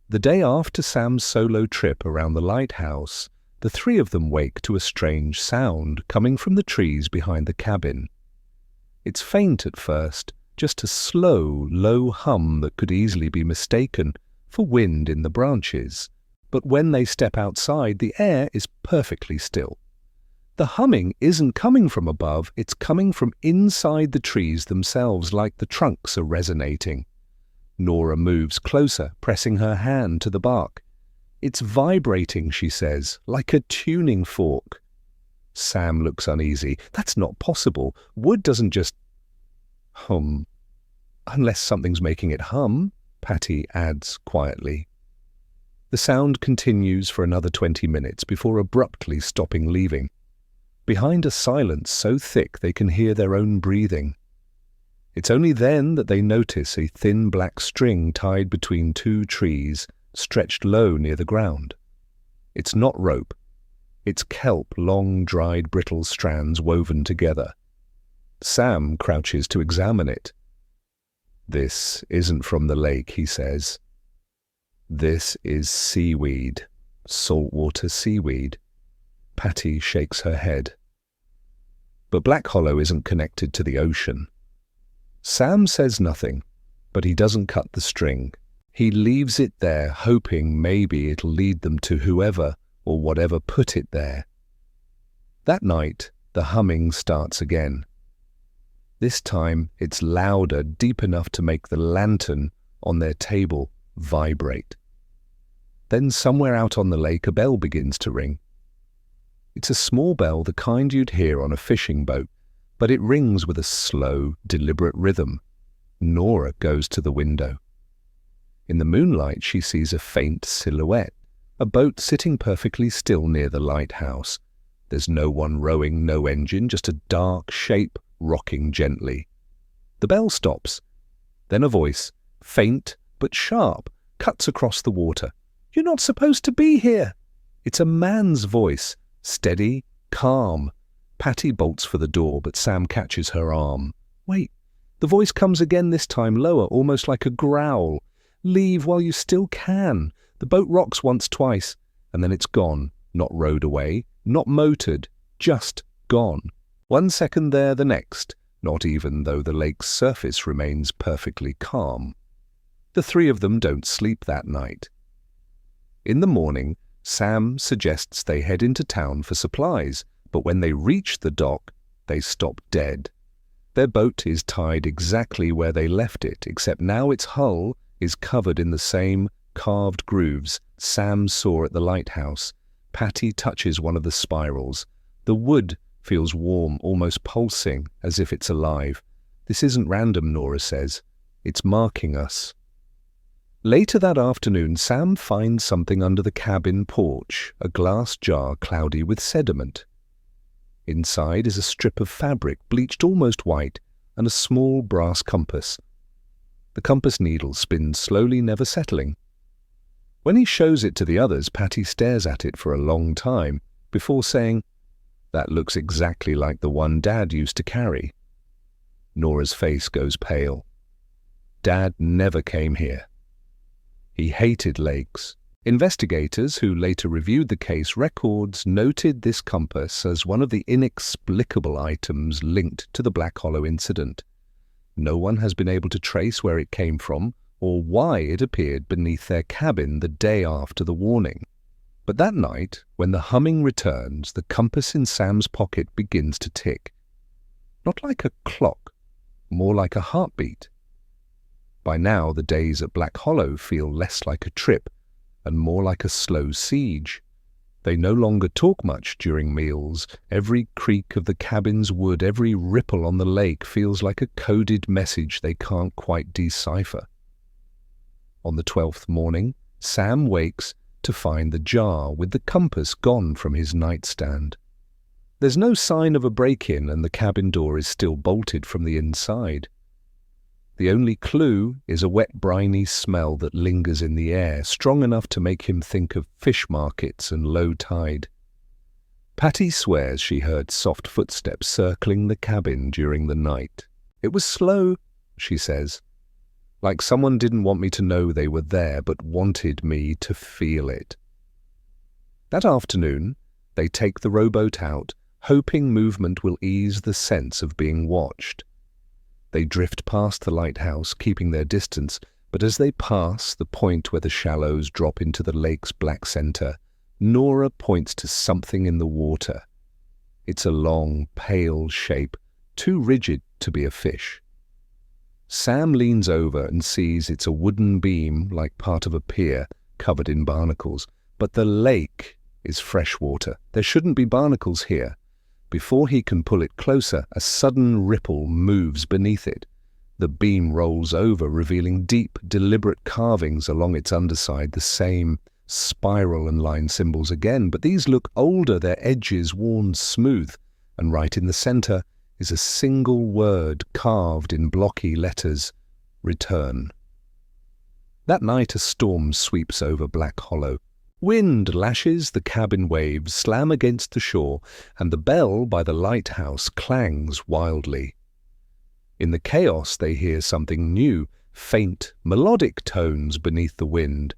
The day after Sam's solo trip around the lighthouse, the three of them wake to a strange sound coming from the trees behind the cabin. It's faint at first, just a slow, low hum that could easily be mistaken for wind in the branches. But when they step outside, the air is perfectly still. The humming isn't coming from above, it's coming from inside the trees themselves, like the trunks are resonating. Nora moves closer, pressing her hand to the bark. "It's vibrating," she says, "like a tuning fork." Sam looks uneasy. "That's not possible. Wood doesn't just hum." "Unless something's making it hum," Patty adds quietly. The sound continues for another 20 minutes before abruptly stopping, leaving. Behind a silence so thick they can hear their own breathing. It's only then that they notice a thin black string tied between 2 trees, stretched low near the ground. It's not rope. It's kelp, long, dried, brittle strands woven together. Sam crouches to examine it. "This isn't from the lake," he says. "This is seaweed, saltwater seaweed." Patty shakes her head. But Black Hollow isn't connected to the ocean. Sam says nothing, but he doesn't cut the string. He leaves it there, hoping maybe it'll lead them to whoever or whatever put it there. That night, the humming starts again. This time, it's louder, deep enough to make the lantern on their table vibrate. Then somewhere out on the lake, a bell begins to ring. It's a small bell, the kind you'd hear on a fishing boat, but it rings with a slow, deliberate rhythm. Nora goes to the window. In the moonlight, she sees a faint silhouette, a boat sitting perfectly still near the lighthouse. There's no one rowing, no engine, just a dark shape rocking gently. The bell stops. Then a voice, faint but sharp, cuts across the water. "You're not supposed to be here." It's a man's voice, steady, calm. Patty bolts for the door, but Sam catches her arm. "Wait." The voice comes again, this time lower, almost like a growl. "Leave while you still can." The boat rocks once, twice, and then it's gone. Not rowed away, not motored, just gone. 1 second there, the next, not even though the lake's surface remains perfectly calm. The three of them don't sleep that night. In the morning, Sam suggests they head into town for supplies, But when they reach the dock, they stop dead. Their boat is tied exactly where they left it, except now its hull is covered in the same carved grooves Sam saw at the lighthouse. Patty touches one of the spirals. The wood feels warm, almost pulsing, as if it's alive. This isn't random, Nora says. It's marking us. Later that afternoon, Sam finds something under the cabin porch, a glass jar cloudy with sediment. Inside is a strip of fabric, bleached almost white, and a small brass compass. The compass needle spins slowly, never settling. When he shows it to the others, Patty stares at it for a long time, before saying, "That looks exactly like the one Dad used to carry." Nora's face goes pale. Dad never came here. He hated lakes. Investigators who later reviewed the case records noted this compass as one of the inexplicable items linked to the Black Hollow incident. No one has been able to trace where it came from or why it appeared beneath their cabin the day after the warning. But that night, when the humming returns, the compass in Sam's pocket begins to tick. Not like a clock, more like a heartbeat. By now, the days at Black Hollow feel less like a trip and more like a slow siege. They no longer talk much during meals. Every creak of the cabin's wood, every ripple on the lake feels like a coded message they can't quite decipher. On the 12th morning, Sam wakes to find the jar with the compass gone from his nightstand. There's no sign of a break-in, and the cabin door is still bolted from the inside. The only clue is a wet, briny smell that lingers in the air, strong enough to make him think of fish markets and low tide. Patty swears she heard soft footsteps circling the cabin during the night. "It was slow," she says, "like someone didn't want me to know they were there, but wanted me to feel it." That afternoon, they take the rowboat out, hoping movement will ease the sense of being watched. They drift past the lighthouse, keeping their distance, but as they pass the point where the shallows drop into the lake's black center, Nora points to something in the water. It's a long, pale shape, too rigid to be a fish. Sam leans over and sees it's a wooden beam like part of a pier covered in barnacles. But the lake is freshwater. There shouldn't be barnacles here. Before he can pull it closer, a sudden ripple moves beneath it. The beam rolls over, revealing deep, deliberate carvings along its underside, the same spiral and line symbols again, but these look older, their edges worn smooth, and right in the center is a single word carved in blocky letters: return. That night a storm sweeps over Black Hollow. Wind lashes the cabin waves, slam against the shore, and the bell by the lighthouse clangs wildly. In the chaos they hear something new, faint, melodic tones beneath the wind.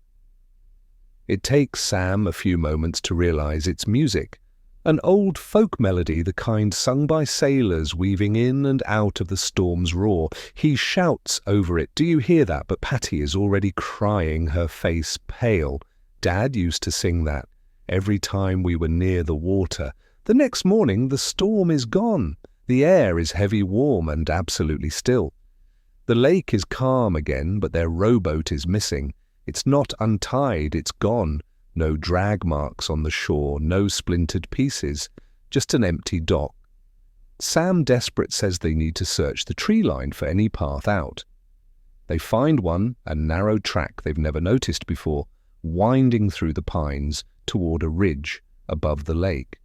It takes Sam a few moments to realize it's music, an old folk melody, the kind sung by sailors weaving in and out of the storm's roar. He shouts over it, "Do you hear that?" But Patty is already crying, her face pale. Dad used to sing that every time we were near the water. The next morning, the storm is gone. The air is heavy, warm, and absolutely still. The lake is calm again, but their rowboat is missing. It's not untied, it's gone. No drag marks on the shore, no splintered pieces, just an empty dock. Sam, desperate, says they need to search the tree line for any path out. They find one, a narrow track they've never noticed before, winding through the pines toward a ridge above the lake.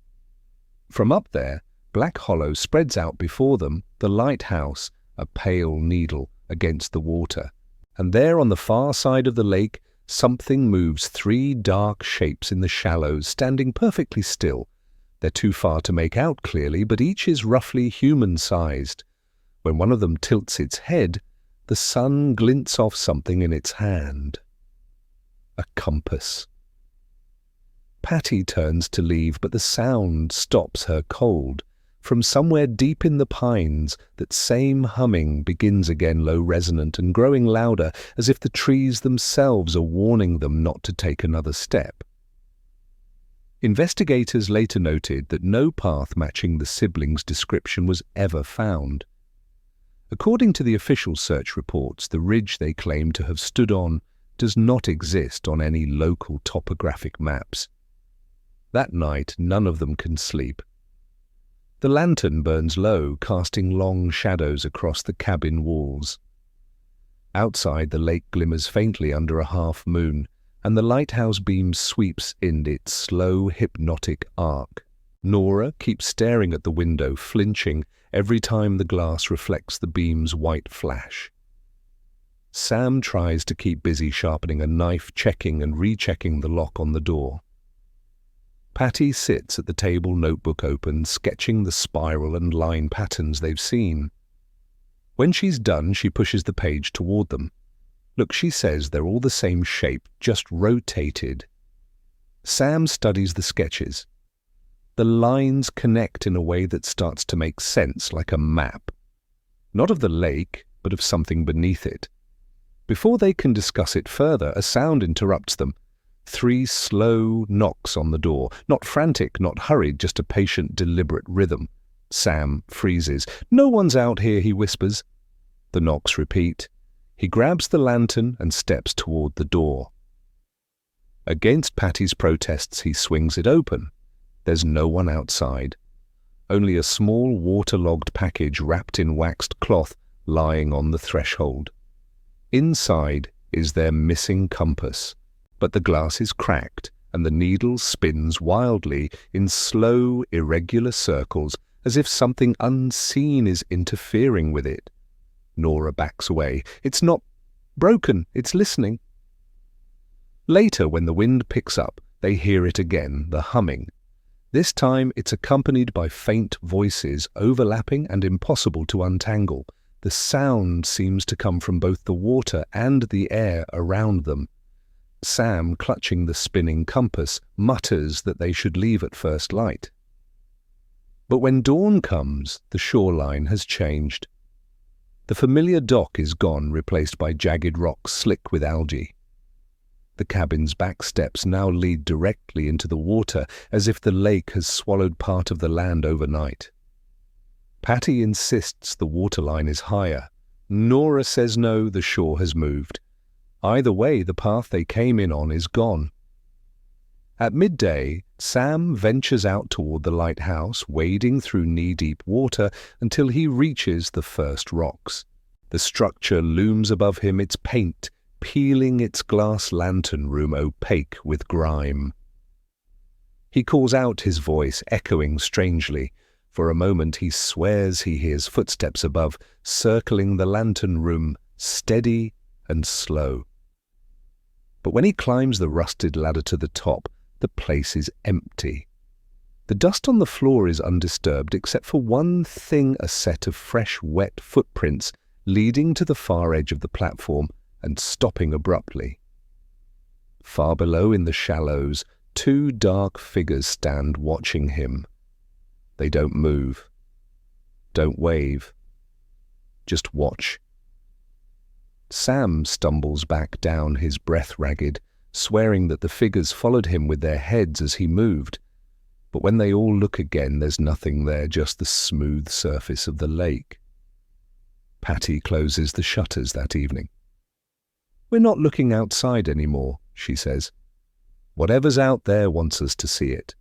From up there, Black Hollow spreads out before them, the lighthouse, a pale needle against the water. And there on the far side of the lake, something moves, three dark shapes in the shallows, standing perfectly still. They're too far to make out clearly, but each is roughly human-sized. When one of them tilts its head, the sun glints off something in its hand. A compass. Patty turns to leave, but the sound stops her cold. From somewhere deep in the pines, that same humming begins again, low, resonant, and growing louder, as if the trees themselves are warning them not to take another step. Investigators later noted that no path matching the siblings' description was ever found. According to the official search reports, the ridge they claim to have stood on does not exist on any local topographic maps. That night, none of them can sleep. The lantern burns low, casting long shadows across the cabin walls. Outside, the lake glimmers faintly under a half moon, and the lighthouse beam sweeps in its slow, hypnotic arc. Nora keeps staring at the window, flinching every time the glass reflects the beam's white flash. Sam tries to keep busy sharpening a knife, checking and rechecking the lock on the door. Patty sits at the table, notebook open, sketching the spiral and line patterns they've seen. When she's done, she pushes the page toward them. Look, she says, they're all the same shape, just rotated. Sam studies the sketches. The lines connect in a way that starts to make sense, like a map. Not of the lake, but of something beneath it. Before they can discuss it further, a sound interrupts them. 3 slow knocks on the door. Not frantic, not hurried, just a patient, deliberate rhythm. Sam freezes. "No one's out here," he whispers. The knocks repeat. He grabs the lantern and steps toward the door. Against Patty's protests, he swings it open. There's no one outside. Only a small waterlogged package wrapped in waxed cloth lying on the threshold. Inside is their missing compass, but the glass is cracked and the needle spins wildly in slow, irregular circles as if something unseen is interfering with it. Nora backs away. It's not broken, it's listening. Later, when the wind picks up, they hear it again, the humming. This time it's accompanied by faint voices, overlapping and impossible to untangle. The sound seems to come from both the water and the air around them. Sam, clutching the spinning compass, mutters that they should leave at first light. But when dawn comes, the shoreline has changed. The familiar dock is gone, replaced by jagged rocks slick with algae. The cabin's back steps now lead directly into the water, as if the lake has swallowed part of the land overnight. Patty insists the waterline is higher. Nora says no, the shore has moved. Either way, the path they came in on is gone. At midday, Sam ventures out toward the lighthouse, wading through knee-deep water until he reaches the first rocks. The structure looms above him, its paint peeling its glass lantern room opaque with grime. He calls out, his voice echoing strangely. For a moment he swears he hears footsteps above, circling the lantern room, steady and slow. But when he climbs the rusted ladder to the top, the place is empty. The dust on the floor is undisturbed except for one thing, a set of fresh, wet footprints leading to the far edge of the platform and stopping abruptly. Far below in the shallows, 2 dark figures stand watching him. They don't move, don't wave, just watch. Sam stumbles back down, his breath ragged, swearing that the figures followed him with their heads as he moved. But when they all look again, there's nothing there, just the smooth surface of the lake. Patty closes the shutters that evening. "We're not looking outside anymore," she says. "Whatever's out there wants us to see it.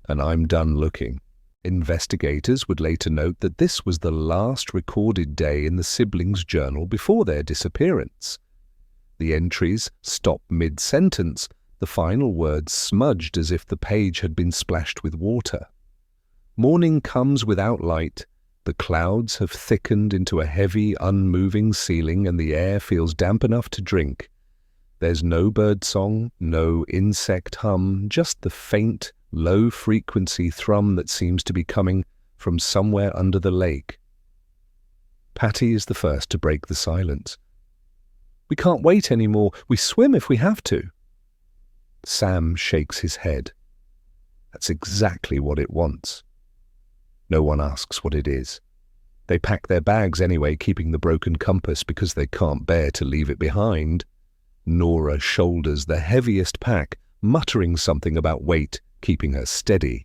And I'm done looking." Investigators would later note that this was the last recorded day in the siblings' journal before their disappearance. The entries stop mid-sentence, the final words smudged as if the page had been splashed with water. Morning comes without light. The clouds have thickened into a heavy, unmoving ceiling, and the air feels damp enough to drink. There's no bird song, no insect hum, just the faint, low-frequency thrum that seems to be coming from somewhere under the lake. Patty is the first to break the silence. "We can't wait anymore. We swim if we have to." Sam shakes his head. That's exactly what it wants. No one asks what it is. They pack their bags anyway, keeping the broken compass because they can't bear to leave it behind. Nora shoulders the heaviest pack, muttering something about weight keeping her steady.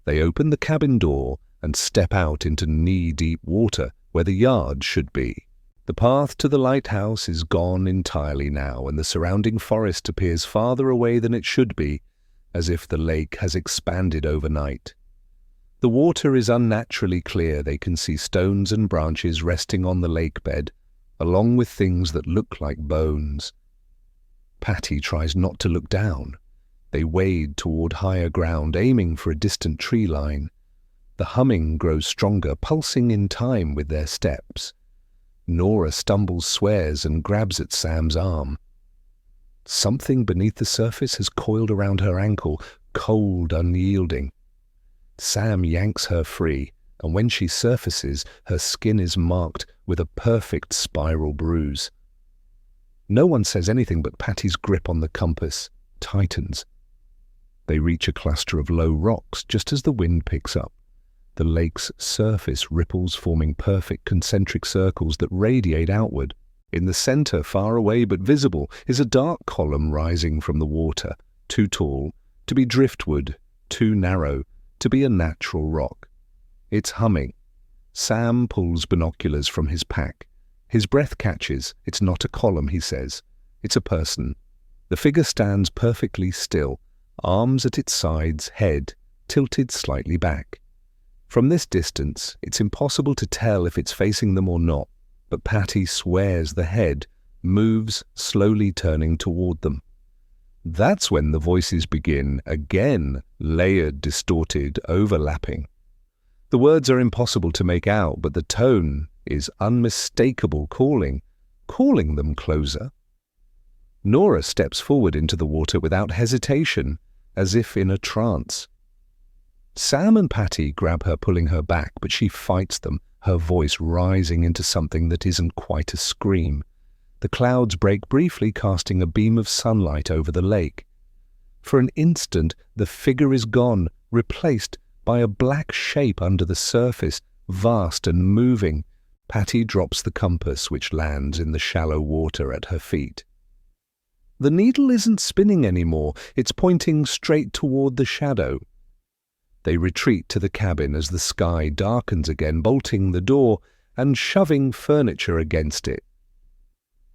They open the cabin door and step out into knee-deep water where the yard should be. The path to the lighthouse is gone entirely now, and the surrounding forest appears farther away than it should be, as if the lake has expanded overnight. The water is unnaturally clear. They can see stones and branches resting on the lake bed, along with things that look like bones. Patty tries not to look down. They wade toward higher ground, aiming for a distant tree line. The humming grows stronger, pulsing in time with their steps. Nora stumbles, swears, and grabs at Sam's arm. Something beneath the surface has coiled around her ankle, cold, unyielding. Sam yanks her free, and when she surfaces, her skin is marked with a perfect spiral bruise. No one says anything, but Patty's grip on the compass tightens. They reach a cluster of low rocks just as the wind picks up. The lake's surface ripples, forming perfect concentric circles that radiate outward. In the center, far away but visible, is a dark column rising from the water, too tall to be driftwood, too narrow to be a natural rock. It's humming. Sam pulls binoculars from his pack. His breath catches. It's not a column, he says. It's a person. The figure stands perfectly still, arms at its sides, head tilted slightly back. From this distance, it's impossible to tell if it's facing them or not, but Patty swears the head moves, slowly turning toward them. That's when the voices begin, again, layered, distorted, overlapping. The words are impossible to make out, but the tone is unmistakable, calling them closer. Nora steps forward into the water without hesitation, as if in a trance. Sam and Patty grab her, pulling her back, but she fights them, her voice rising into something that isn't quite a scream. The clouds break briefly, casting a beam of sunlight over the lake. For an instant, the figure is gone, replaced by a black shape under the surface, vast and moving. Patty drops the compass, which lands in the shallow water at her feet. The needle isn't spinning anymore. It's pointing straight toward the shadow. They retreat to the cabin as the sky darkens again, bolting the door and shoving furniture against it.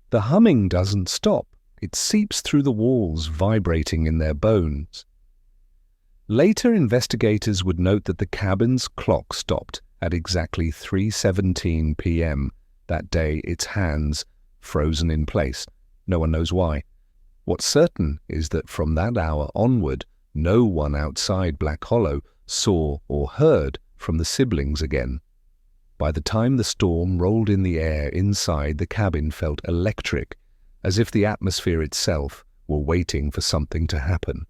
The humming doesn't stop. It seeps through the walls, vibrating in their bones. Later, investigators would note that the cabin's clock stopped at exactly 3:17 p.m. that day, its hands frozen in place. No one knows why. What's certain is that from that hour onward, no one outside Black Hollow saw or heard from the siblings again. By the time the storm rolled in the air inside, the cabin felt electric, as if the atmosphere itself were waiting for something to happen.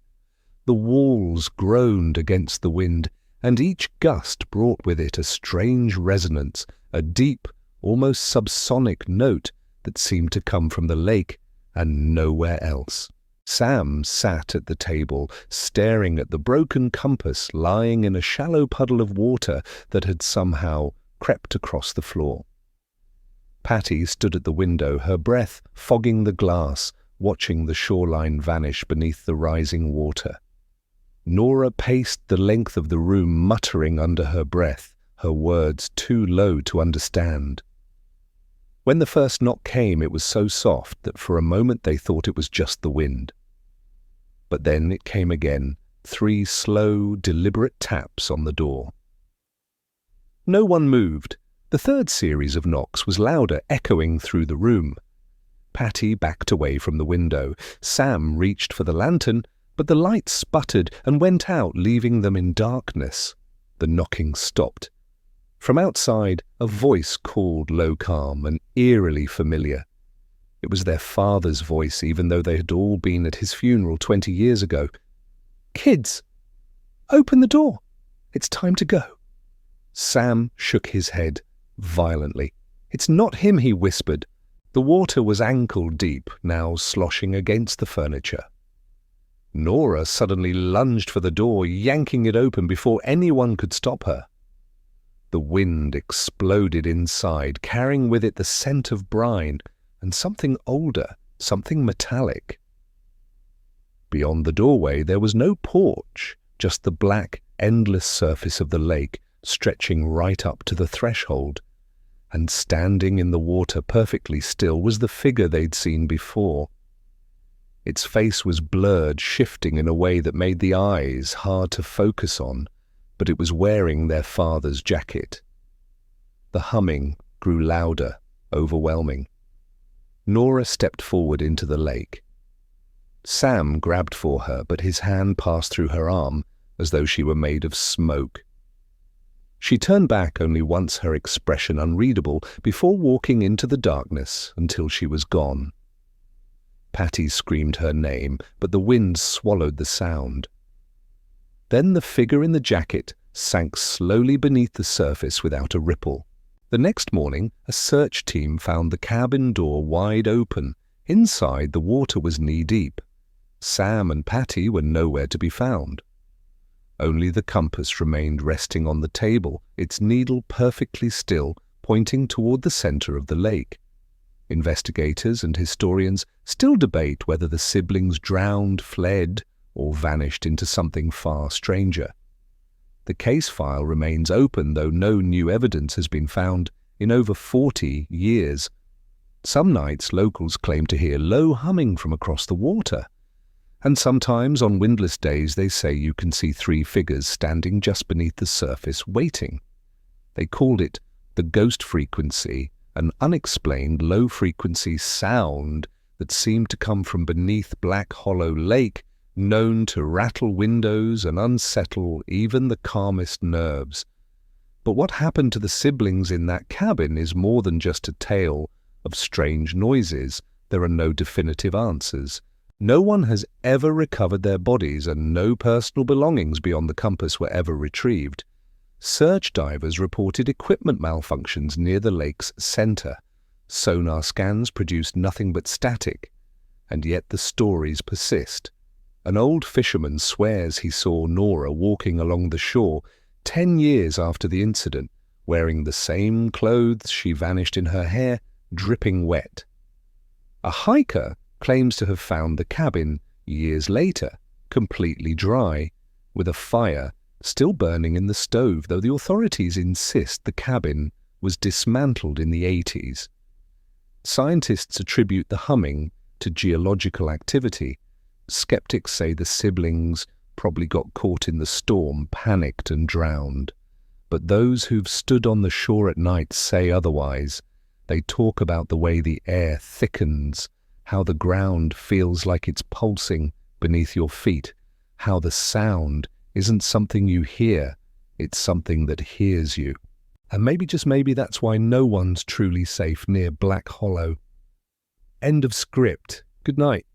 The walls groaned against the wind, and each gust brought with it a strange resonance, a deep, almost subsonic note that seemed to come from the lake and nowhere else. Sam sat at the table, staring at the broken compass lying in a shallow puddle of water that had somehow crept across the floor. Patty stood at the window, her breath fogging the glass, watching the shoreline vanish beneath the rising water. Nora paced the length of the room, muttering under her breath, her words too low to understand. When the first knock came, it was so soft that for a moment they thought it was just the wind. But then it came again, 3 slow, deliberate taps on the door. No one moved. The third series of knocks was louder, echoing through the room. Patty backed away from the window. Sam reached for the lantern, but the light sputtered and went out, leaving them in darkness. The knocking stopped. From outside, a voice called low, calm, and eerily familiar. It was their father's voice, even though they had all been at his funeral 20 years ago. "Kids, open the door. It's time to go." Sam shook his head violently. "It's not him," he whispered. The water was ankle deep, now sloshing against the furniture. Nora suddenly lunged for the door, yanking it open before anyone could stop her. The wind exploded inside, carrying with it the scent of brine and something older, something metallic. Beyond the doorway there was no porch, just the black, endless surface of the lake stretching right up to the threshold. And standing in the water perfectly still was the figure they'd seen before. Its face was blurred, shifting in a way that made the eyes hard to focus on, but it was wearing their father's jacket. The humming grew louder, overwhelming. Nora stepped forward into the lake. Sam grabbed for her, but his hand passed through her arm as though she were made of smoke. She turned back only once, her expression unreadable, before walking into the darkness until she was gone. Patty screamed her name, but the wind swallowed the sound. Then the figure in the jacket sank slowly beneath the surface without a ripple. The next morning, a search team found the cabin door wide open. Inside, the water was knee-deep. Sam and Patty were nowhere to be found. Only the compass remained resting on the table, its needle perfectly still, pointing toward the center of the lake. Investigators and historians still debate whether the siblings drowned, fled, or vanished into something far stranger. The case file remains open, though no new evidence has been found in over 40 years. Some nights locals claim to hear low humming from across the water. And sometimes on windless days they say you can see 3 figures standing just beneath the surface waiting. They called it the ghost frequency, an unexplained low-frequency sound that seemed to come from beneath Black Hollow Lake, known to rattle windows and unsettle even the calmest nerves. But what happened to the siblings in that cabin is more than just a tale of strange noises. There are no definitive answers. No one has ever recovered their bodies, and no personal belongings beyond the compass were ever retrieved. Search divers reported equipment malfunctions near the lake's center. Sonar scans produced nothing but static, and yet the stories persist. An old fisherman swears he saw Nora walking along the shore 10 years after the incident, wearing the same clothes she vanished in, her hair dripping wet. A hiker claims to have found the cabin years later, completely dry, with a fire still burning in the stove, though the authorities insist the cabin was dismantled in the 80s. Scientists attribute the humming to geological activity. Skeptics say the siblings probably got caught in the storm, panicked and drowned. But those who've stood on the shore at night say otherwise. They talk about the way the air thickens, how the ground feels like it's pulsing beneath your feet, how the sound isn't something you hear, it's something that hears you. And maybe, just maybe, that's why no one's truly safe near Black Hollow. End of script. Good night.